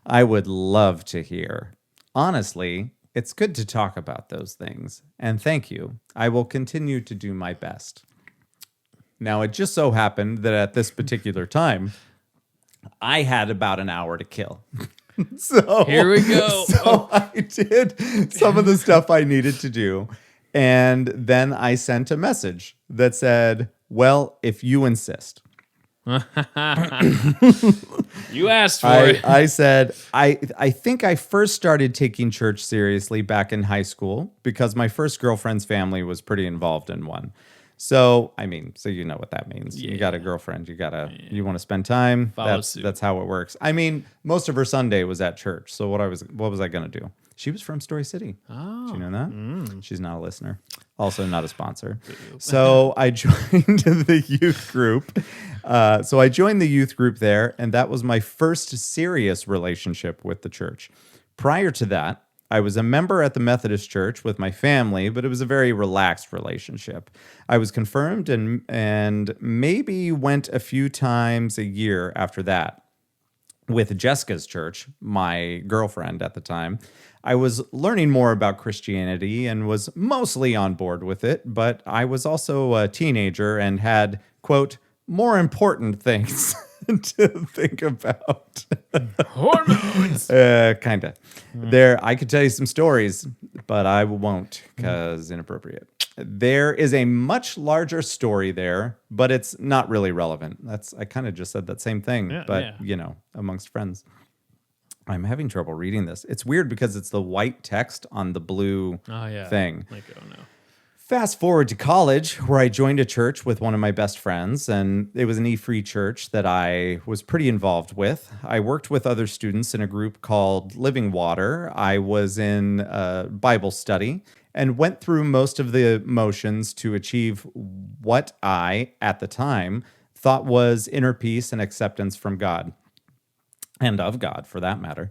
I would love to hear. Honestly, it's good to talk about those things. And thank you. I will continue to do my best. Now, it just so happened that at this particular time, I had about an hour to kill. So here we go. So I did some of the stuff I needed to do. And then I sent a message that said, well, if you insist. You asked for it. I said, I think I first started taking church seriously back in high school because my first girlfriend's family was pretty involved in one. So, so you know what that means. Yeah. You got a girlfriend, you want to spend time. That's how it works. Most of her Sunday was at church. So what was I going to do? She was from Story City. Oh. Do you know that? Mm. She's not a listener. Also not a sponsor. So I joined the youth group. So I joined the youth group there, and that was my first serious relationship with the church. Prior to that, I was a member at the Methodist Church with my family, but it was a very relaxed relationship. I was confirmed and maybe went a few times a year after that. With Jessica's church, my girlfriend at the time, I was learning more about Christianity and was mostly on board with it, but I was also a teenager and had, quote, more important things to think about. Hormones. Kind of. There, I could tell you some stories, but I won't because inappropriate. There is a much larger story there, but it's not really relevant. I kind of just said that same thing, amongst friends. I'm having trouble reading this. It's weird because it's the white text on the blue thing. No. Fast forward to college, where I joined a church with one of my best friends, and it was an E-free church that I was pretty involved with. I worked with other students in a group called Living Water. I was in Bible study and went through most of the motions to achieve what I, at the time, thought was inner peace and acceptance from God. And of God, for that matter.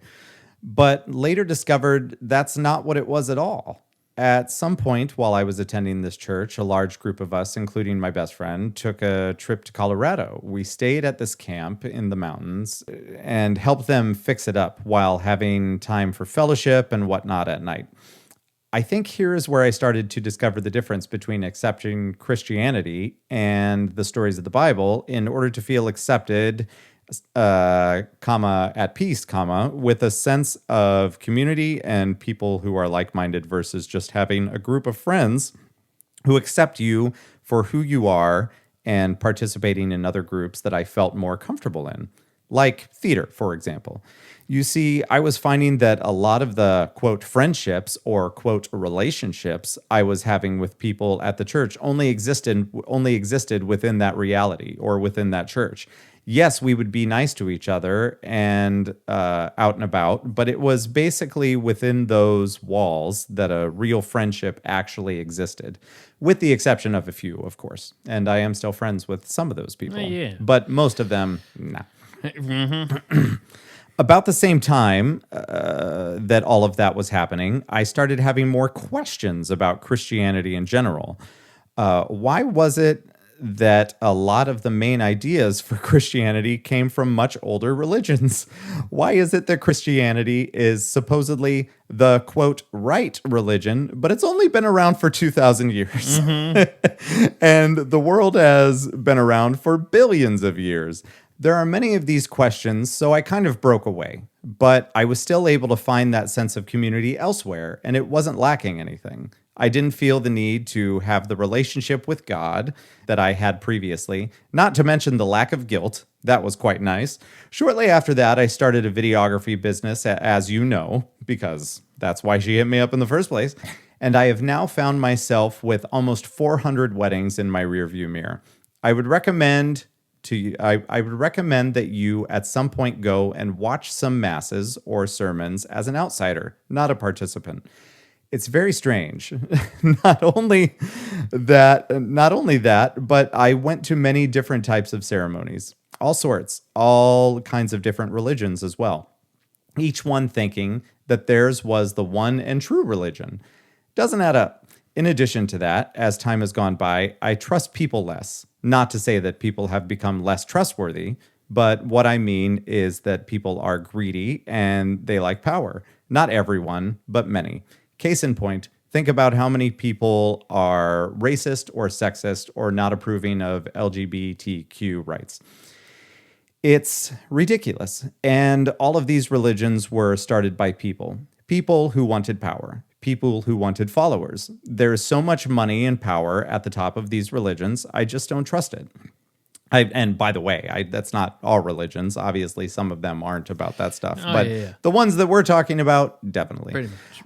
But later discovered that's not what it was at all. At some point while I was attending this church, a large group of us, including my best friend, took a trip to Colorado. We stayed at this camp in the mountains and helped them fix it up while having time for fellowship and whatnot at night. I think here is where I started to discover the difference between accepting Christianity and the stories of the Bible in order to feel accepted, at peace, with a sense of community and people who are like-minded versus just having a group of friends who accept you for who you are and participating in other groups that I felt more comfortable in, like theater, for example. You see, I was finding that a lot of the, quote, friendships or, quote, relationships I was having with people at the church only existed within that reality or within that church. Yes, we would be nice to each other and out and about, but it was basically within those walls that a real friendship actually existed, with the exception of a few, of course. And I am still friends with some of those people, but most of them, nah. About the same time that all of that was happening, I started having more questions about Christianity in general. Why was it that a lot of the main ideas for Christianity came from much older religions? Why is it that Christianity is supposedly the, quote, right religion, but it's only been around for 2,000 years? Mm-hmm. And the world has been around for billions of years. There are many of these questions, so I kind of broke away, but I was still able to find that sense of community elsewhere, and it wasn't lacking anything. I didn't feel the need to have the relationship with God that I had previously, not to mention the lack of guilt. That was quite nice. Shortly after that, I started a videography business, as you know, because that's why she hit me up in the first place. And I have now found myself with almost 400 weddings in my rearview mirror. I would recommend I would recommend that you at some point go and watch some masses or sermons as an outsider, not a participant. It's very strange. Not only that, but I went to many different types of ceremonies, all sorts, all kinds of different religions as well. Each one thinking that theirs was the one and true religion. Doesn't add up. In addition to that, as time has gone by, I trust people less. Not to say that people have become less trustworthy, but what I mean is that people are greedy and they like power. Not everyone, but many. Case in point, think about how many people are racist or sexist or not approving of LGBTQ rights. It's ridiculous. And all of these religions were started by people who wanted power, people who wanted followers. There's so much money and power at the top of these religions, I just don't trust it. And by the way, that's not all religions. Obviously, some of them aren't about that stuff. The ones that we're talking about, definitely. Pretty much.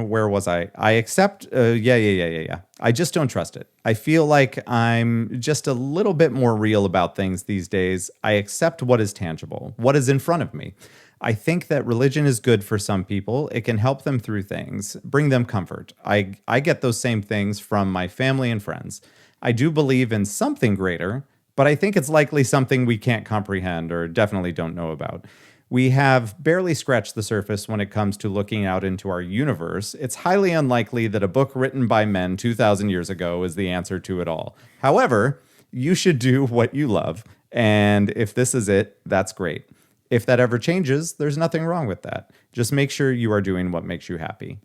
Where was I? I accept. Yeah. I just don't trust it. I feel like I'm just a little bit more real about things these days. I accept what is tangible, what is in front of me. I think that religion is good for some people. It can help them through things, bring them comfort. I get those same things from my family and friends. I do believe in something greater, but I think it's likely something we can't comprehend or definitely don't know about. We have barely scratched the surface when it comes to looking out into our universe. It's highly unlikely that a book written by men 2,000 years ago is the answer to it all. However, you should do what you love, and if this is it, that's great. If that ever changes, there's nothing wrong with that. Just make sure you are doing what makes you happy.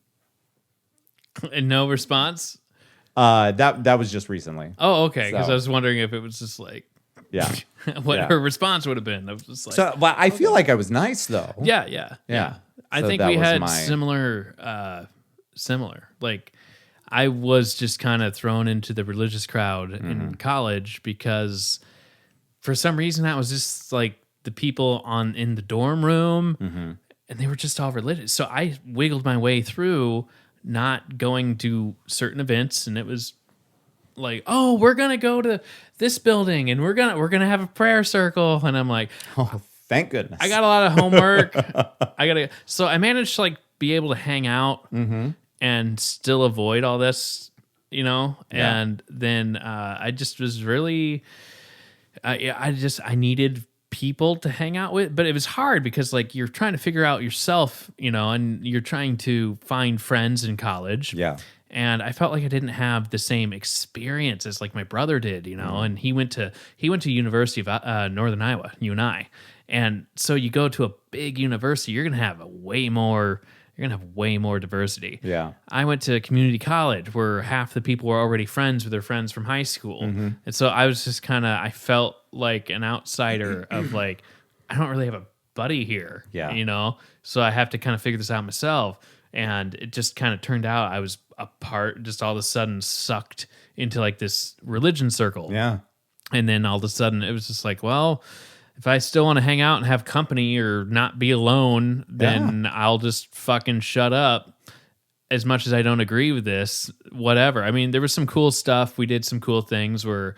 And no response? That was just recently. Oh, okay. Because So- I was wondering if it was just like Yeah. what Yeah. her response would have been. I was just like, So, but I feel like I was nice though. yeah. I So think that we was had my- similar. Like, I was just kind of thrown into the religious crowd in college because for some reason that was just like the people in the dorm room, and they were just all religious. So I wiggled my way through not going to certain events, and it was like, oh, we're gonna go to this building and we're gonna have a prayer circle, and I'm like, Oh, thank goodness. I got a lot of homework. So I managed to like be able to hang out and still avoid all this, Yeah. and then I just was really, I needed people to hang out with, but it was hard because like you're trying to figure out yourself, and you're trying to find friends in college. Yeah. And I felt like I didn't have the same experience as like my brother did, and he went to University of Northern Iowa, UNI. And so you go to a big university, you're going to have way more diversity. Yeah. I went to community college where half the people were already friends with their friends from high school. And so I was just I felt like an outsider of like, I don't really have a buddy here, Yeah. So I have to kind of figure this out myself. And it just kind of turned out I was just all of a sudden sucked into like this religion circle. Yeah. And then all of a sudden it was just like, well, if I still want to hang out and have company or not be alone, then I'll just fucking shut up. As much as I don't agree with this, whatever. I mean, there was some cool stuff. We did some cool things where,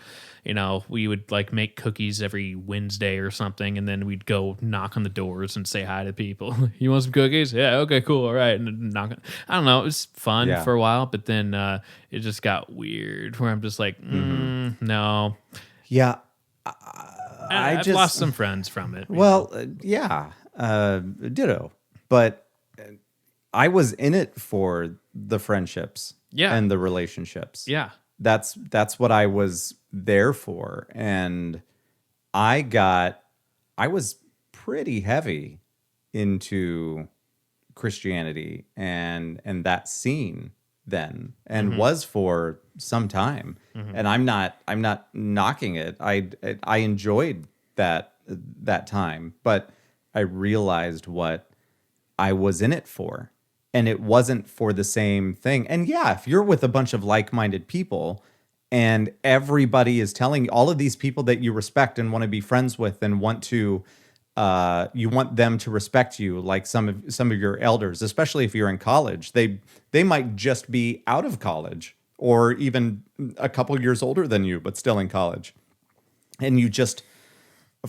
we would like make cookies every Wednesday or something, and then we'd go knock on the doors and say hi to people. You want some cookies? Yeah, okay, cool, all right. And knock. I don't know. It was fun for a while, but then it just got weird. Where I'm just like, no. Yeah. I've lost some friends from it. Well, ditto. But I was in it for the friendships and the relationships. Yeah. That's what I was there for. And I was pretty heavy into Christianity and that scene then, and was for some time. And I'm not knocking it. I enjoyed that time, but I realized what I was in it for, and it wasn't for the same thing. And yeah, if you're with a bunch of like-minded people and everybody is telling you, all of these people that you respect and want to be friends with and want to you want them to respect you, like some of your elders, especially if you're in college. They might just be out of college or even a couple years older than you, but still in college. And you just,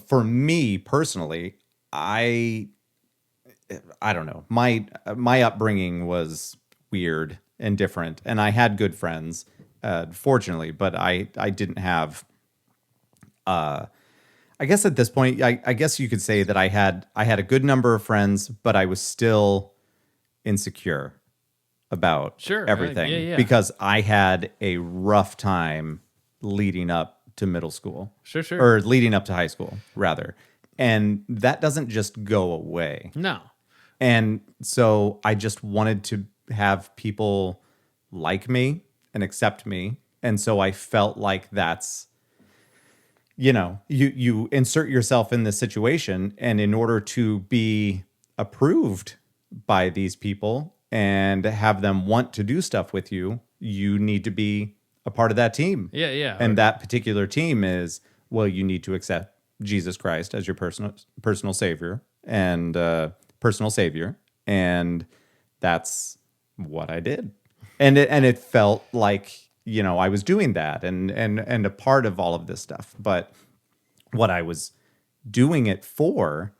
for me personally, I don't know. My upbringing was weird and different, and I had good friends, fortunately, but I didn't have. I guess at this point, I guess you could say that I had a good number of friends, but I was still insecure about Sure. everything Yeah. because I had a rough time leading up to middle school. Sure. Or leading up to high school, rather. And that doesn't just go away. No. And so I just wanted to have people like me and accept me. And so I felt like that's, you insert yourself in this situation, and in order to be approved by these people and have them want to do stuff with you, you need to be a part of that team. Yeah. And that particular team is, well, you need to accept Jesus Christ as your personal savior and personal savior, and that's what I did. And it felt like, I was doing that and a part of all of this stuff. But what I was doing it for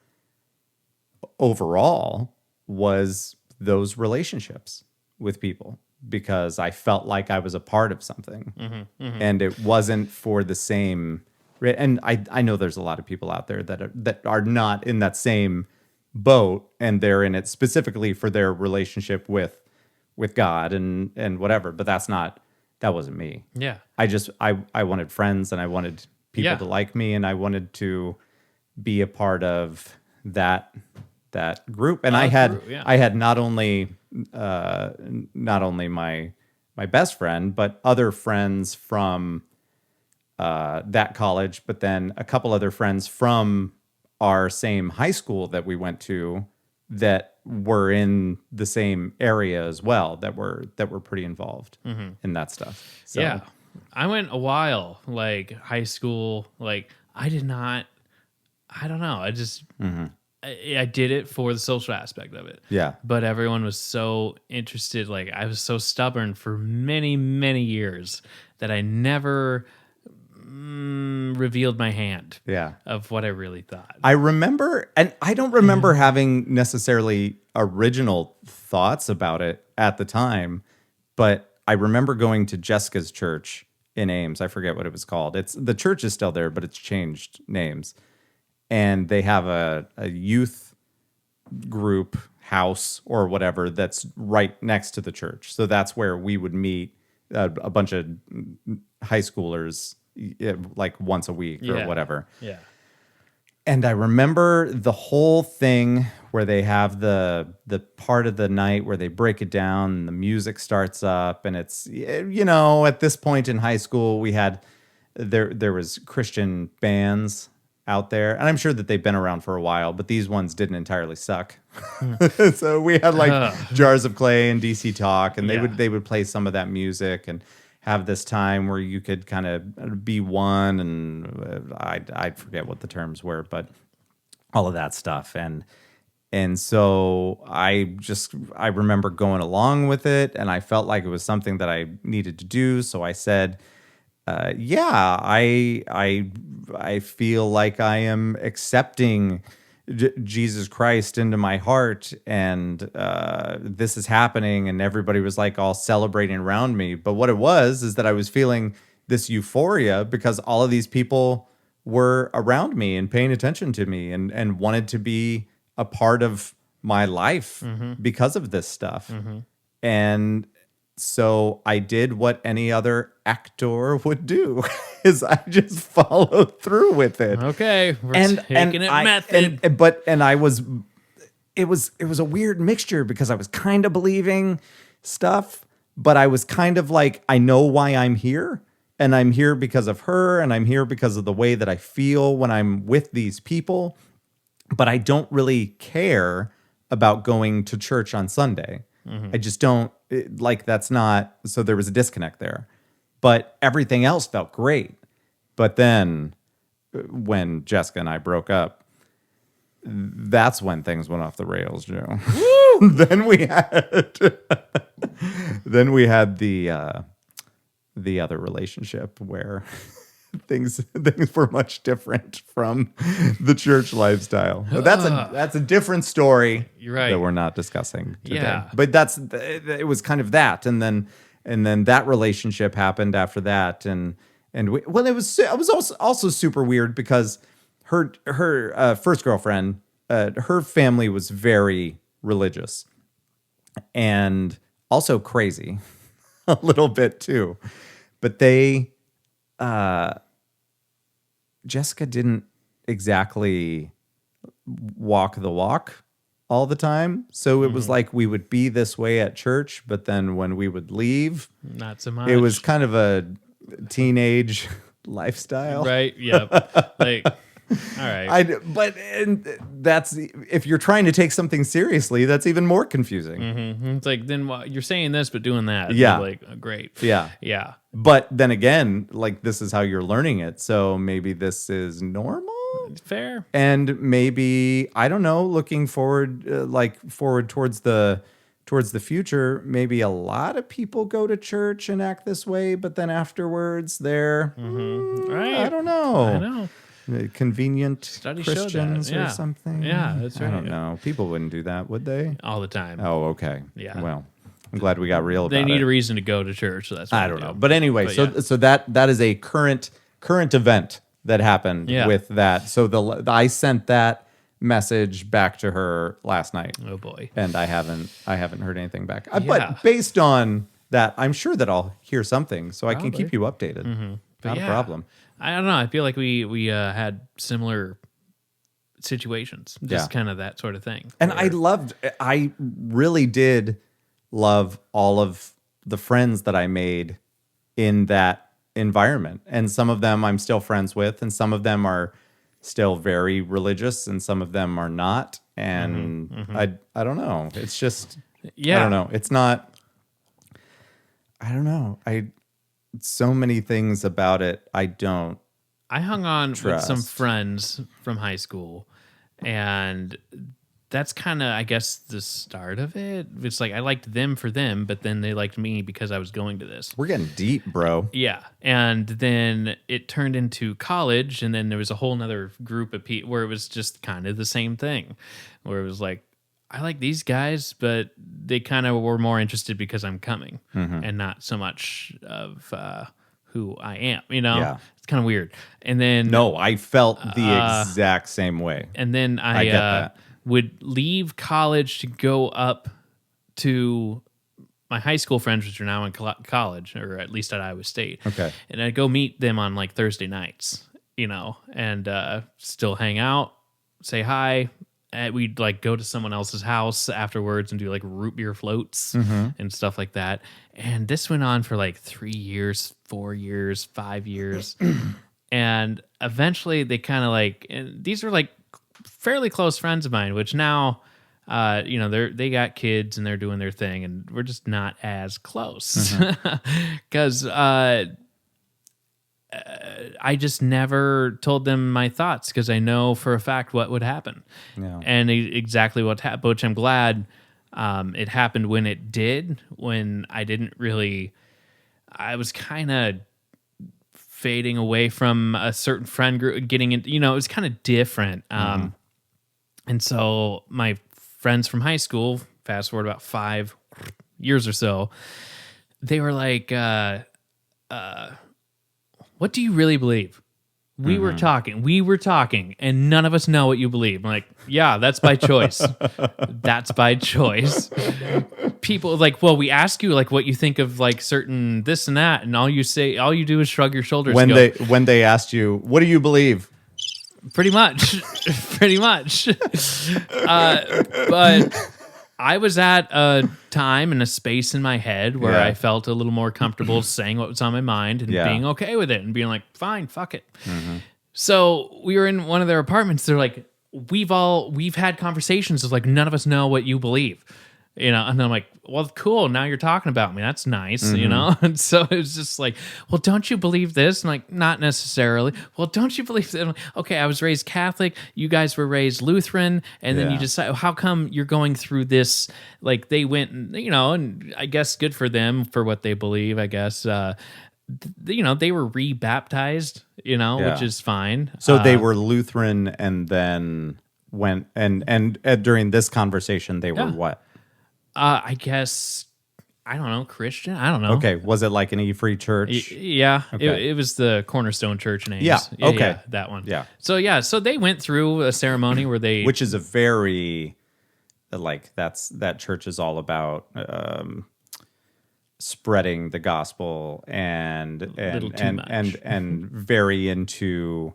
overall was those relationships with people, because I felt like I was a part of something. And it wasn't for the same. And I know there's a lot of people out there that are not in that same boat, and they're in it specifically for their relationship with God and whatever. But that wasn't me. Yeah. I wanted friends, and I wanted people to like me, and I wanted to be a part of that group. And I had not only my best friend, but other friends from that college, but then a couple other friends from our same high school that we went to that were in the same area as well, that were pretty involved in that stuff. So, yeah. I went a while, like high school, like I don't know. I just, I did it for the social aspect of it. Yeah. But everyone was so interested. Like I was so stubborn for many, many years that I never revealed my hand of what I really thought. I remember, and I don't remember having necessarily original thoughts about it at the time, but I remember going to Jessica's church in Ames. I forget what it was called. The church is still there, but it's changed names. And they have a youth group house or whatever that's right next to the church. So that's where we would meet a bunch of high schoolers like once a week or whatever. Yeah. And I remember the whole thing where they have the part of the night where they break it down and the music starts up, and it's, at this point in high school we had there was Christian bands out there, and I'm sure that they've been around for a while, but these ones didn't entirely suck. So we had like Jars of Clay and DC Talk, and they would play some of that music and have this time where you could kind of be one, and I forget what the terms were, but all of that stuff. And so I remember going along with it, and I felt like it was something that I needed to do. So I said, I feel like I am accepting Jesus Christ into my heart, and this is happening, and everybody was like all celebrating around me. But what it was is that I was feeling this euphoria because all of these people were around me and paying attention to me and wanted to be a part of my life because of this stuff. And so I did what any other actor would do, is I just followed through with it. Okay, we're taking it method. It was a weird mixture because I was kind of believing stuff, but I was kind of like, I know why I'm here, and I'm here because of her, and I'm here because of the way that I feel when I'm with these people, but I don't really care about going to church on Sunday. I just don't, that's not, so there was a disconnect there. But everything else felt great. But then when Jessica and I broke up, that's when things went off the rails, Joe. then we had the the other relationship where things were much different from the church lifestyle. But that's a different story. You're right. That we're not discussing today. Yeah. But it was kind of that, and then that relationship happened after that, and it was also super weird because her first girlfriend, her family was very religious and also crazy a little bit too, but Jessica didn't exactly walk the walk all the time. So it was like we would be this way at church, but then when we would leave, not so much. it was kind of a teenage lifestyle. Right. Yep. Like, all right. And that's, if you're trying to take something seriously, that's even more confusing. Mm-hmm. It's like, then you're saying this, but doing that. Yeah. Like, oh, great. Yeah. Yeah. But then again, like, this is how you're learning it. So maybe this is normal. Fair. And maybe, I don't know, looking forward, towards the future, maybe a lot of people go to church and act this way, but then afterwards they're, Right. I don't know. I know. Convenient Studies showed that. Christians Yeah. or something. Yeah, that's right. I don't know. People wouldn't do that, would they? All the time. Oh, okay. Yeah. Well, I'm glad we got real about They need it. a reason to go to church, so that's what I they don't know. do. But anyway, But so that is a current event that happened Yeah. with that. So I sent that message back to her last night. Oh boy. And I haven't heard anything back. Yeah. But based on that, I'm sure that I'll hear something, so I can keep you updated. But Not a yeah, problem. I don't know. I feel like we had similar situations, just kind of that sort of thing. And I really did love all of the friends that I made in that environment. And some of them I'm still friends with, and some of them are still very religious, and some of them are not. And I don't know. It's just, Yeah. I don't know. It's not, I don't know. So many things about it I don't. I hung on with some Trust. friends from high school, and that's kind of, I guess, the start of it. It's like I liked them for them, but then they liked me because I was going to this. We're getting deep, bro. Yeah. And then it turned into college, and then there was a whole nother group of people where it was just kind of the same thing, where it was like, I like these guys, but they kind of were more interested because I'm coming and not so much of who I am, Yeah. It's kind of weird. And then No, I felt the exact same way. and then I get that. would leave college to go up to my high school friends, which are now in college, or at least at Iowa State. Okay. And I'd go meet them on like Thursday nights, and still hang out, say hi. And we'd like go to someone else's house afterwards and do like root beer floats and stuff like that. And this went on for like 3 years, 4 years, 5 years. And eventually they kind of like, and these are like fairly close friends of mine, which now, they got kids and they're doing their thing, and we're just not as close because I just never told them my thoughts because I know for a fact what would happen, and exactly what happened. Which I'm glad it happened when it did. When I didn't really, I was kind of fading away from a certain friend group, getting in. It was kind of different. And so my friends from high school, fast forward about 5 years or so, they were like, what do you really believe? We were talking, and none of us know what you believe. I'm like, yeah, that's by choice. That's by choice. People like, well, we ask you like what you think of like certain this and that, and all you do is shrug your shoulders. When and go, when they asked you, what do you believe? pretty much. But I was at a time and a space in my head where Yeah. I felt a little more comfortable saying what was on my mind and being okay with it and being like, fine, fuck it. So we were in one of their apartments. They're like, we've had conversations of like, none of us know what you believe, and I'm like, well, cool. Now you're talking about me. That's nice, And so it was just like, well, don't you believe this? And like, not necessarily. Well, don't you believe that? I'm like, okay, I was raised Catholic. You guys were raised Lutheran, and then you decide, how come you're going through this? Like they went, and I guess good for them for what they believe. I guess they were rebaptized, Yeah. which is fine. So they were Lutheran and then went and during this conversation they were Yeah. what? I guess, I don't know, Christian. I don't know. Okay, was it like an E-Free church? Yeah, Okay. it was the Cornerstone Church in Ames. Yeah, okay. That one. Yeah. So they went through a ceremony where they, Which is a very that church is all about spreading the gospel and Little too much. and very into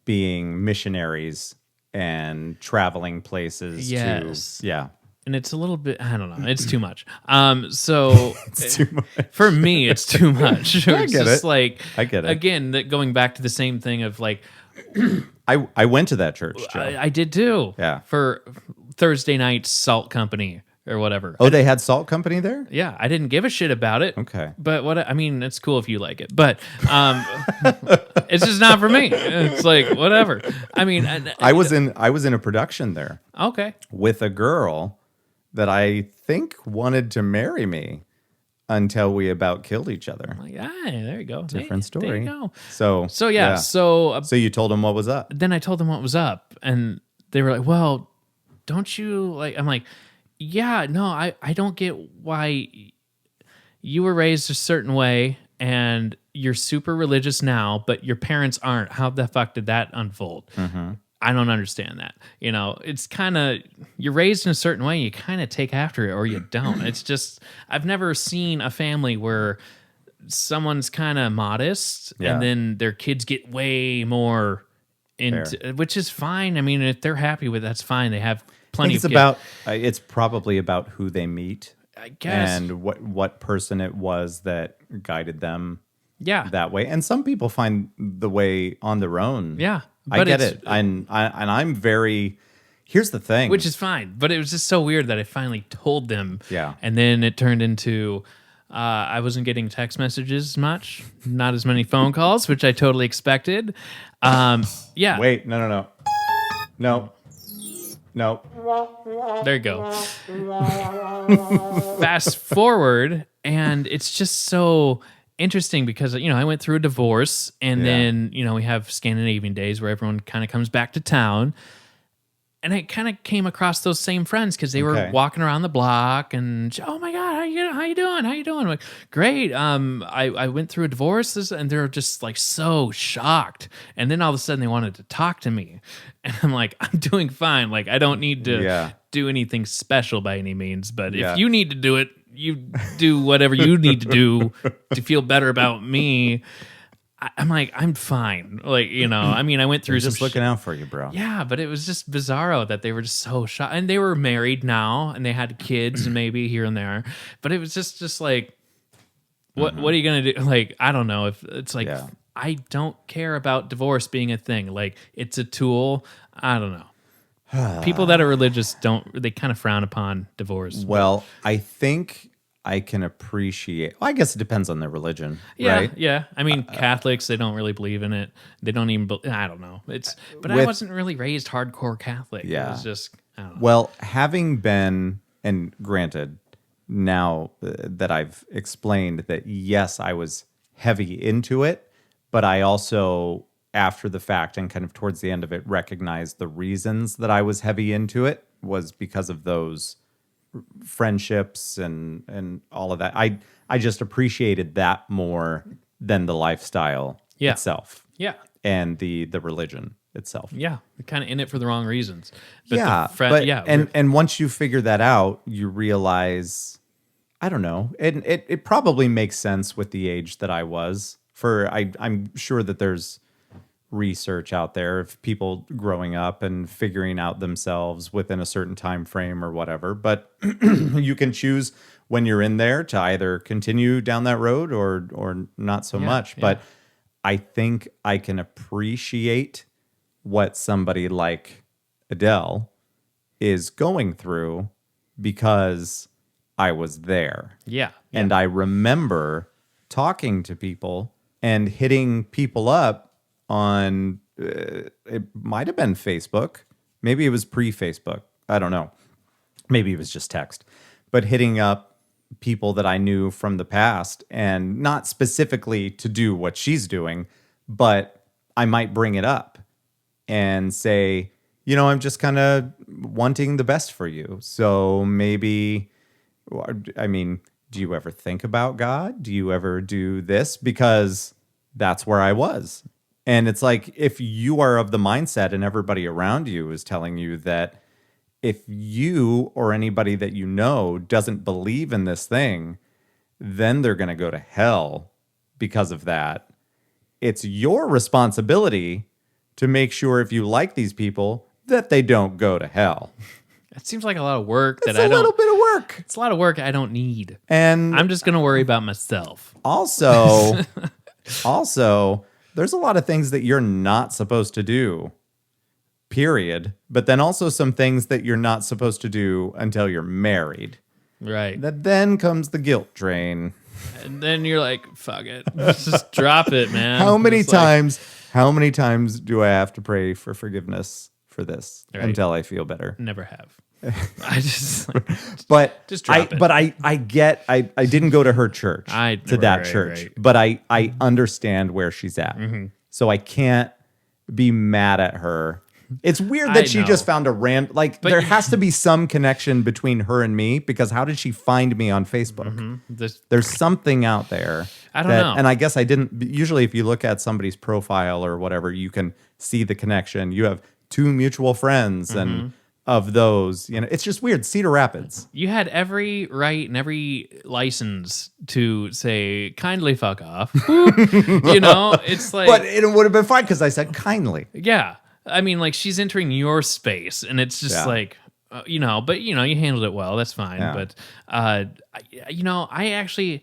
being missionaries and traveling places Yes. to yeah. and it's a little bit, I don't know, it's too much. So It's too much. for me, it's too much. I It's get just it. like, I get it. Again, going back to the same thing of like, I went to that church, Joe. I did too. Yeah. For Thursday night Salt Company or whatever. Oh, they had Salt Company there? Yeah, I didn't give a shit about it. Okay. But I mean, it's cool if you like it, but it's just not for me. It's like whatever. I mean, I was in a production there okay. with a girl that I think wanted to marry me until we about killed each other. Like, there you go. Different story. There you go. So Yeah. So So you told him what was up? then I told them what was up, and they were like, "Well, don't you like?" I'm like, "Yeah, no, I don't get why you were raised a certain way and you're super religious now, but your parents aren't. How the fuck did that unfold?" I don't understand that. It's kind of, you're raised in a certain way, you kind of take after it or you don't. It's just, I've never seen a family where someone's kind of modest Yeah. and then their kids get way more into, which is fine. I mean, if they're happy with it, that's fine. They have I plenty think it's of kids. about it's probably about who they meet I guess. and what person it was that guided them Yeah. that way. And some people find the way on their own. Yeah. I But get it's- it. And I'm very. Here's the thing. Which is fine, but it was just so weird that I finally told them. Yeah. And then it turned into I wasn't getting text messages as much, not as many phone calls, which I totally expected. Yeah. Wait, no. There you go. Fast forward, and it's just so interesting because I went through a divorce, and Yeah. then we have Scandinavian days where everyone kind of comes back to town. And I kind of came across those same friends because they were Okay. walking around the block and, oh my God, how you doing? How you doing? I'm like, great. I went through a divorce, and they're just like so shocked. And then all of a sudden they wanted to talk to me, and I'm like, I'm doing fine. Like I don't need to Yeah. do anything special by any means, but Yeah. if you need to do it, you do whatever you need to do to feel better about me. I'm like, I'm fine. Like, I mean, I went through Just some looking out for you, bro. yeah, but it was just bizarro that they were just so shocked. And they were married now and they had kids and maybe here and there. But it was just like, what are you going to do? Like, I don't know if it's like, Yeah. I don't care about divorce being a thing. Like, it's a tool. I don't know. People that are religious they kind of frown upon divorce. Well, I think I can appreciate. Well, I guess it depends on their religion, Yeah, right? yeah. I mean, Catholics, they don't really believe in it. They don't even. I don't know. But I With- wasn't really raised hardcore Catholic. Yeah. It was just. I don't know. Well, having been, and granted, now that I've explained that, yes, I was heavy into it, but I also, after the fact and kind of towards the end of it, recognized the reasons that I was heavy into it was because of those friendships and all of that. I just appreciated that more than the lifestyle Yeah. itself Yeah. and the religion itself. Yeah, kind of in it for the wrong reasons. But Yeah, the but yeah, and once you figure that out, you realize, I don't know, it probably makes sense with the age that I was. I'm sure that there's research out there of people growing up and figuring out themselves within a certain time frame or whatever. But you can choose when you're in there to either continue down that road or not so much. yeah. But I think I can appreciate what somebody like Adele is going through because I was there. yeah, And I remember talking to people and hitting people up on, it might have been Facebook. Maybe it was pre-Facebook. I don't know. Maybe it was just text. But hitting up people that I knew from the past, and not specifically to do what she's doing, but I might bring it up and say, I'm just kind of wanting the best for you. So maybe, I mean, do you ever think about God? Do you ever do this? Because that's where I was. And it's like, if you are of the mindset and everybody around you is telling you that if you or anybody that you know doesn't believe in this thing, then they're going to go to hell because of that. It's your responsibility to make sure, if you like these people, that they don't go to hell. It seems like a lot of work It's a little bit of work. It's a lot of work I don't need. And I'm just going to worry about myself. Also, there's a lot of things that you're not supposed to do, period. But then also some things that you're not supposed to do until you're married. Right. That then comes the guilt train. And then you're like, fuck it. Just drop it, man. How many times do I have to pray for forgiveness for this until I feel better? Never have. I just but just drop it. But I didn't go to her church, church. But I understand where she's at. Mm-hmm. So I can't be mad at her. It's weird that she just found there has to be some connection between her and me, because how did she find me on Facebook? Mm-hmm. There's something out there. I don't know. And I guess I didn't. Usually if you look at somebody's profile or whatever, you can see the connection. You have 2 mutual friends and of those, it's just weird. Cedar Rapids. You had every right and every license to say kindly fuck off. It's like, but it would have been fine because I said kindly. Yeah. I mean, like, she's entering your space, and it's just like, but you handled it well. That's fine. Yeah. But, I actually,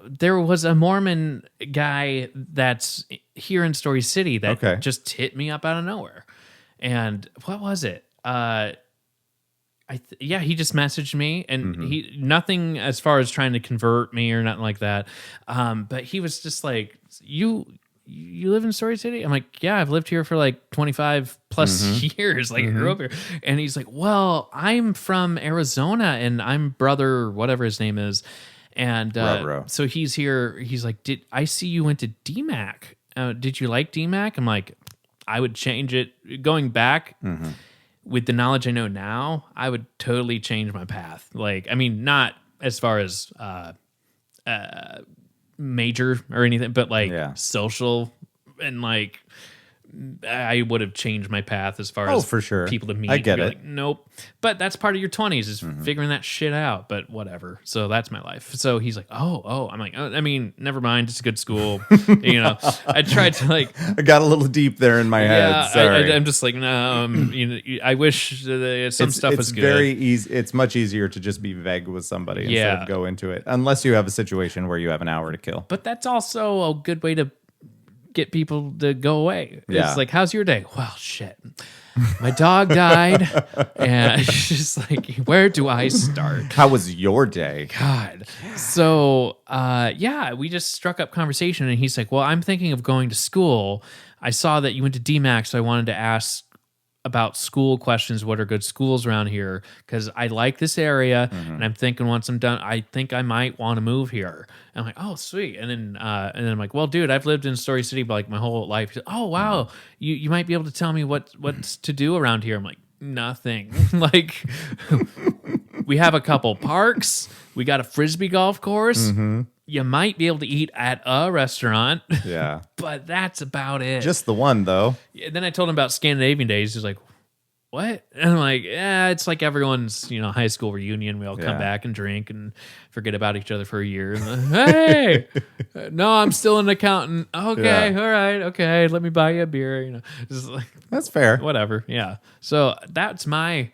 there was a Mormon guy that's here in Story City that just hit me up out of nowhere. And what was it? He just messaged me, and he nothing as far as trying to convert me or nothing like that. But he was just like, you live in Story City? I'm like, yeah, I've lived here for like 25 plus years. Like, I grew up here. And he's like, well, I'm from Arizona, and I'm brother, whatever his name is. And so he's here. He's like, I see you went to DMAC. Did you like DMAC? I'm like, I would change it. Going back with the knowledge I know now, I would totally change my path. Like, I mean, not as far as major or anything, but like social, and like I would have changed my path as far as for sure people to meet. I get it. Like, nope. But that's part of your 20s is figuring that shit out. But whatever. So that's my life. So he's like, oh. I'm like, I mean, never mind. It's a good school. I tried to like. I got a little deep there in my head. Sorry. I'm just like, no. I wish some stuff was good. It's very easy. It's much easier to just be vague with somebody instead of go into it, unless you have a situation where you have an hour to kill. But that's also a good way to get people to go away. Yeah. It's like, how's your day? Well, shit. My dog died. And it's just like, where do I start? How was your day? God. So, we just struck up conversation, and he's like, well, I'm thinking of going to school. I saw that you went to DMAC, so I wanted to ask about school questions. What are good schools around here? Because I like this area, and I'm thinking once I'm done, I think I might want to move here. And I'm like, oh, sweet. And then I'm like, well, dude, I've lived in Story City like my whole life. He's like, oh, wow, you might be able to tell me what's to do around here. I'm like, nothing. Like, we have a couple parks. We got a frisbee golf course. You might be able to eat at a restaurant. Yeah. But that's about it. Just the one, though. Yeah, then I told him about Scandinavian Days. He's like, what? And I'm like, yeah, it's like everyone's, high school reunion. We all come back and drink and forget about each other for a year. And hey, no, I'm still an accountant. Okay, all right, okay, let me buy you a beer. Just like, that's fair. Whatever, yeah. So that's my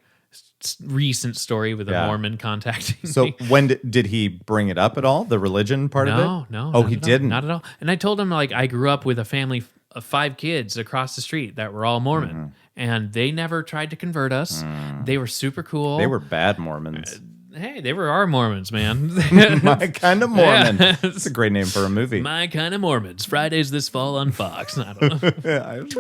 recent story with a Mormon contacting me. So when did he bring it up at all? The religion part of it? No. Oh, he didn't? Not at all. And I told him, like, I grew up with a family of 5 kids across the street that were all Mormon. And they never tried to convert us. They were super cool. They were bad Mormons. Hey, they were our Mormons, man. My Kind of Mormon. That's a great name for a movie. My Kind of Mormons. Fridays this fall on Fox. I don't know.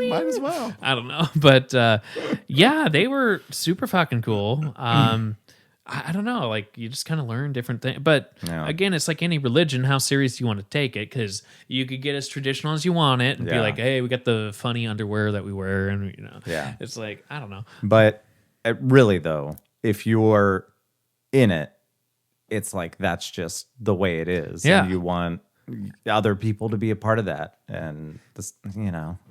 Might as well. I don't know. But they were super fucking cool. I don't know. Like you just kind of learn different things. But Yeah. again, it's like any religion. How serious you want to take it? Because you could get as traditional as you want it and be Yeah. like, "Hey, we got the funny underwear that we wear," and Yeah. it's like I don't know. But really, though, if you're in it, it's like that's just the way it is. Yeah. And you want other people to be a part of that. And this,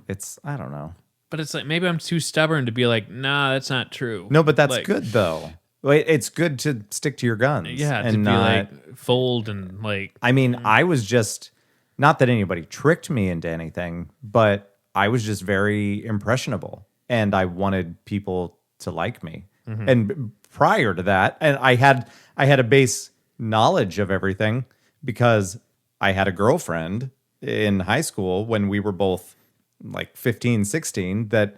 it's, I don't know. But it's like maybe I'm too stubborn to be like, "Nah, that's not true." No, but that's Like, good, though. It's good to stick to your guns. Yeah, and to be not, like fold and like. I mean, I was just, not that anybody tricked me into anything, but I was just very impressionable and I wanted people to like me. And prior to that, and I had a base knowledge of everything because I had a girlfriend in high school when we were both like 15, 16 that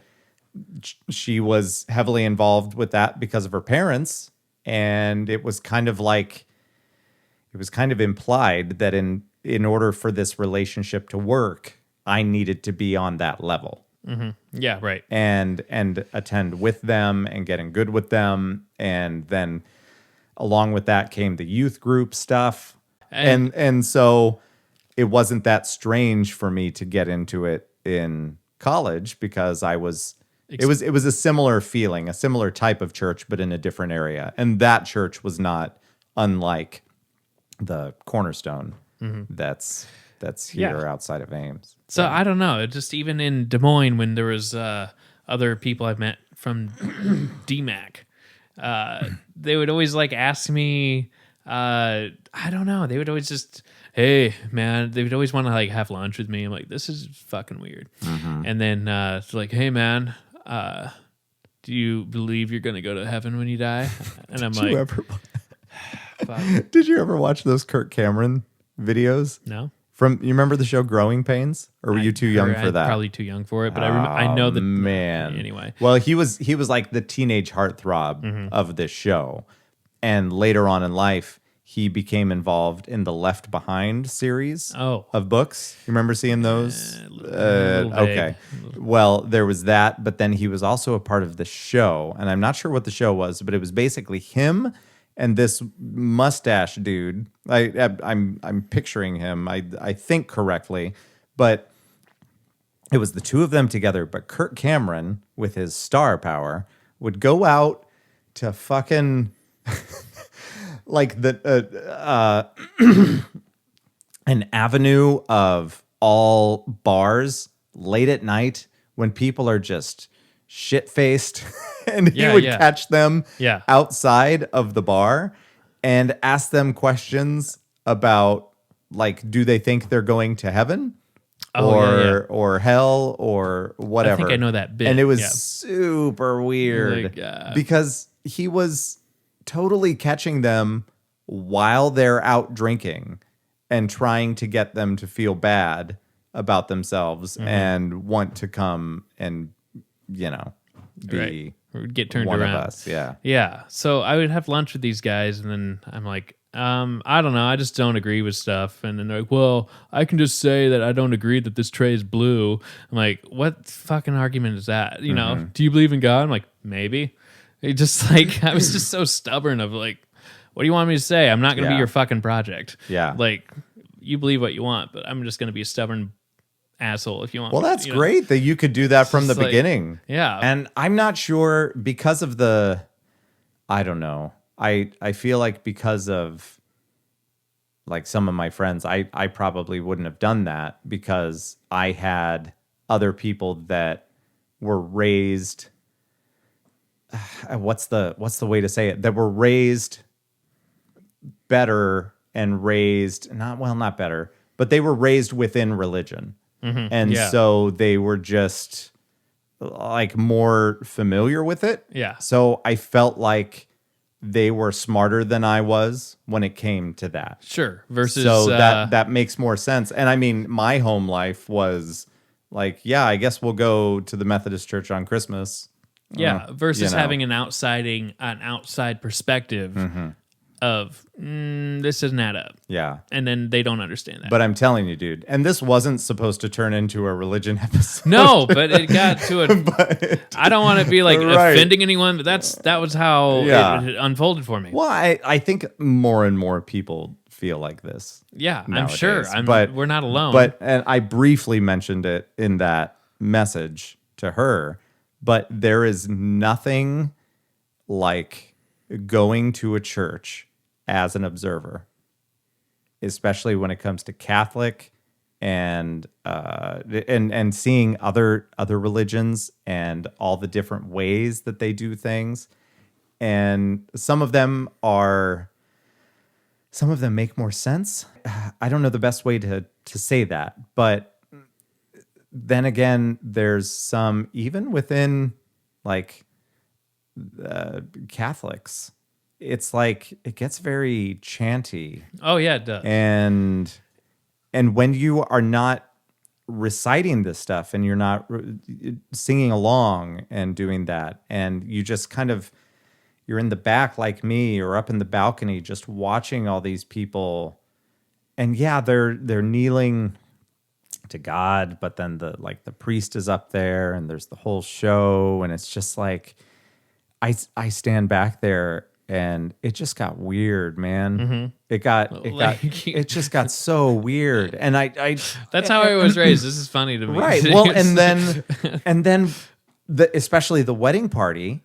she was heavily involved with that because of her parents. And it was kind of implied that in order for this relationship to work, I needed to be on that level. Yeah, right. And attend with them and getting good with them. And then along with that came the youth group stuff. And so it wasn't that strange for me to get into it in college because it was a similar feeling, a similar type of church, but in a different area. And that church was not unlike the Cornerstone that's here outside of Ames. So I don't know. It just even in Des Moines when there was other people I've met from DMAC, they would always like ask me. I don't know. They would always just, hey man. They would always want to like have lunch with me. I'm like, this is fucking weird. And then it's like, hey man, do you believe you're gonna go to heaven when you die? And I'm like, fuck. Did you ever watch those Kirk Cameron videos? No. You remember the show Growing Pains, or were you too young for that? Probably too young for it, but I know that. Man, anyway. Well, he was like the teenage heartthrob of this show, and later on in life, he became involved in the Left Behind series of books. You remember seeing those? Okay. Well, there was that, but then he was also a part of the show, and I'm not sure what the show was, but it was basically him and this mustache dude. I'm picturing him. I think correctly, but it was the two of them together. But Kirk Cameron, with his star power, would go out to fucking like an avenue of all bars late at night when people are just shit-faced and he would catch them outside of the bar and ask them questions about like, do they think they're going to heaven or hell or whatever. I think I know that bit. And it was super weird because he was totally catching them while they're out drinking and trying to get them to feel bad about themselves and want to come and, be or get turned one around. of us. Yeah. Yeah. So I would have lunch with these guys and then I'm like, I don't know. I just don't agree with stuff. And then they're like, well, I can just say that I don't agree that this tray is blue. I'm like, what fucking argument is that? You know, do you believe in God? I'm like, maybe. It just like, I was just so stubborn of like, what do you want me to say? I'm not going to be your fucking project. Yeah. Like, you believe what you want, but I'm just going to be a stubborn asshole if you want. Well, that's great that you could do that from the like, beginning. Yeah. And I'm not sure because of I don't know. I feel like because of like some of my friends, I probably wouldn't have done that because I had other people that were raised. What's the way to say it? That were raised better and raised not better, but they were raised within religion. And so they were just like more familiar with it. Yeah. So I felt like they were smarter than I was when it came to that. Sure. Versus so that makes more sense. And I mean, my home life was like, I guess we'll go to the Methodist church on Christmas. Versus having an outside perspective of this doesn't add up. Yeah. And then they don't understand that. But I'm telling you, dude, and this wasn't supposed to turn into a religion episode. No, but it got to it. I don't want to be like offending anyone, but that was how it unfolded for me. Well, I think more and more people feel like this. Yeah, nowadays. I'm sure. But we're not alone. And I briefly mentioned it in that message to her, but there is nothing like going to a church as an observer, especially when it comes to Catholic and seeing other religions and all the different ways that they do things. And some of them make more sense. I don't know the best way to say that, but then again, there's some, even within like Catholics, it's like it gets very chanty. Oh yeah, it does. And when you are not reciting this stuff and you're not singing along and doing that, and you just kind of, you're in the back like me or up in the balcony just watching all these people, and yeah, they're kneeling to God, but then the priest is up there and there's the whole show, and it's just like I stand back there and it just got weird, man. Mm-hmm. It just got so weird. And I that's how I was raised. This is funny to me. Right. Well, and then especially the wedding party,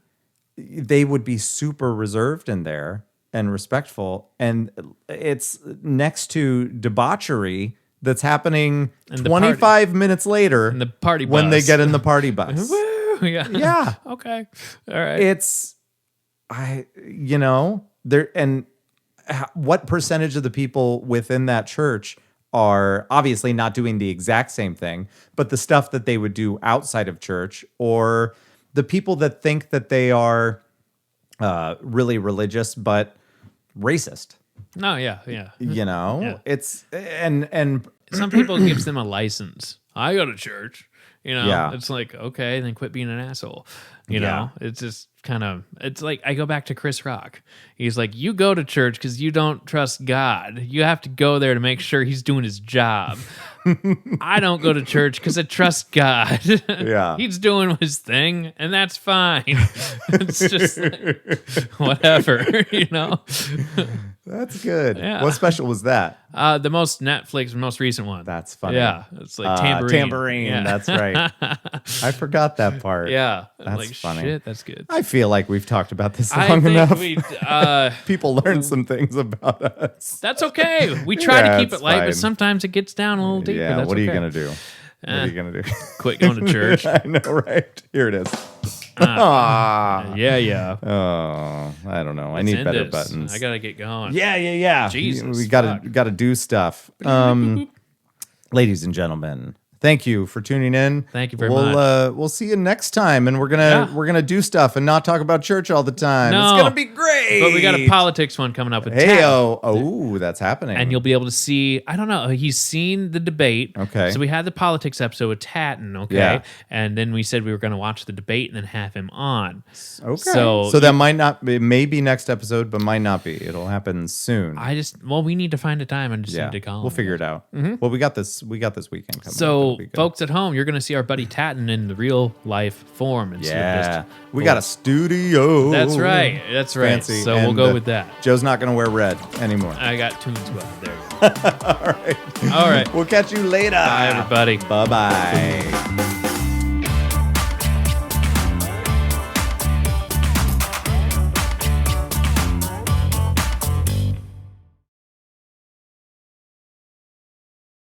they would be super reserved in there and respectful. And it's next to debauchery that's happening 25 minutes later in the party bus. When they get in the party bus. Woo! Yeah. Yeah. Okay. All right. What percentage of the people within that church are obviously not doing the exact same thing, but the stuff that they would do outside of church, or the people that think that they are really religious but racist. No, yeah. It's and some people it gives them a license. I go to church. It's like, okay, then quit being an asshole. You know, it's just kind of, it's like, I go back to Chris Rock. He's like, you go to church because you don't trust God. You have to go there to make sure he's doing his job. I don't go to church because I trust God. Yeah. He's doing his thing, and that's fine. It's just like, whatever, That's good. Yeah. What special was that? The most recent one. That's funny. Yeah. It's like Tambourine. Tambourine. Yeah. That's right. I forgot that part. Yeah. That's like, funny. Shit, that's good. I feel like we've talked about this long enough. People learn some things about us. That's okay. We try to keep it light, but sometimes it gets down a little deeper. Yeah. That's what are you okay. going to do? What are you going to do? Quit going to church. I know, right? Here it is. Yeah. Oh, I don't know. I need better buttons. I gotta get going. Yeah. Jesus, we gotta do stuff. Ladies and gentlemen, thank you for tuning in. Thank you very much. We'll see you next time, and we're gonna do stuff and not talk about church all the time. No, it's gonna be great. But we got a politics one coming up with that's happening. And you'll be able to see, I don't know, he's seen the debate. Okay. So we had the politics episode with Tatton, okay? Yeah. And then we said we were going to watch the debate and then have him on. Okay. So that might not, it may be next episode, but might not be. It'll happen soon. We need to find a time and just need to call him. We'll figure it out. Mm-hmm. Well, we got this weekend coming. So folks at home, you're going to see our buddy Tatton in the real life form. We got a studio. That's right. Fancy. So we'll go with that. Joe's not going to wear red anymore. I got tunes going. There you go. All right. All right. We'll catch you later. Bye, everybody. Bye-bye.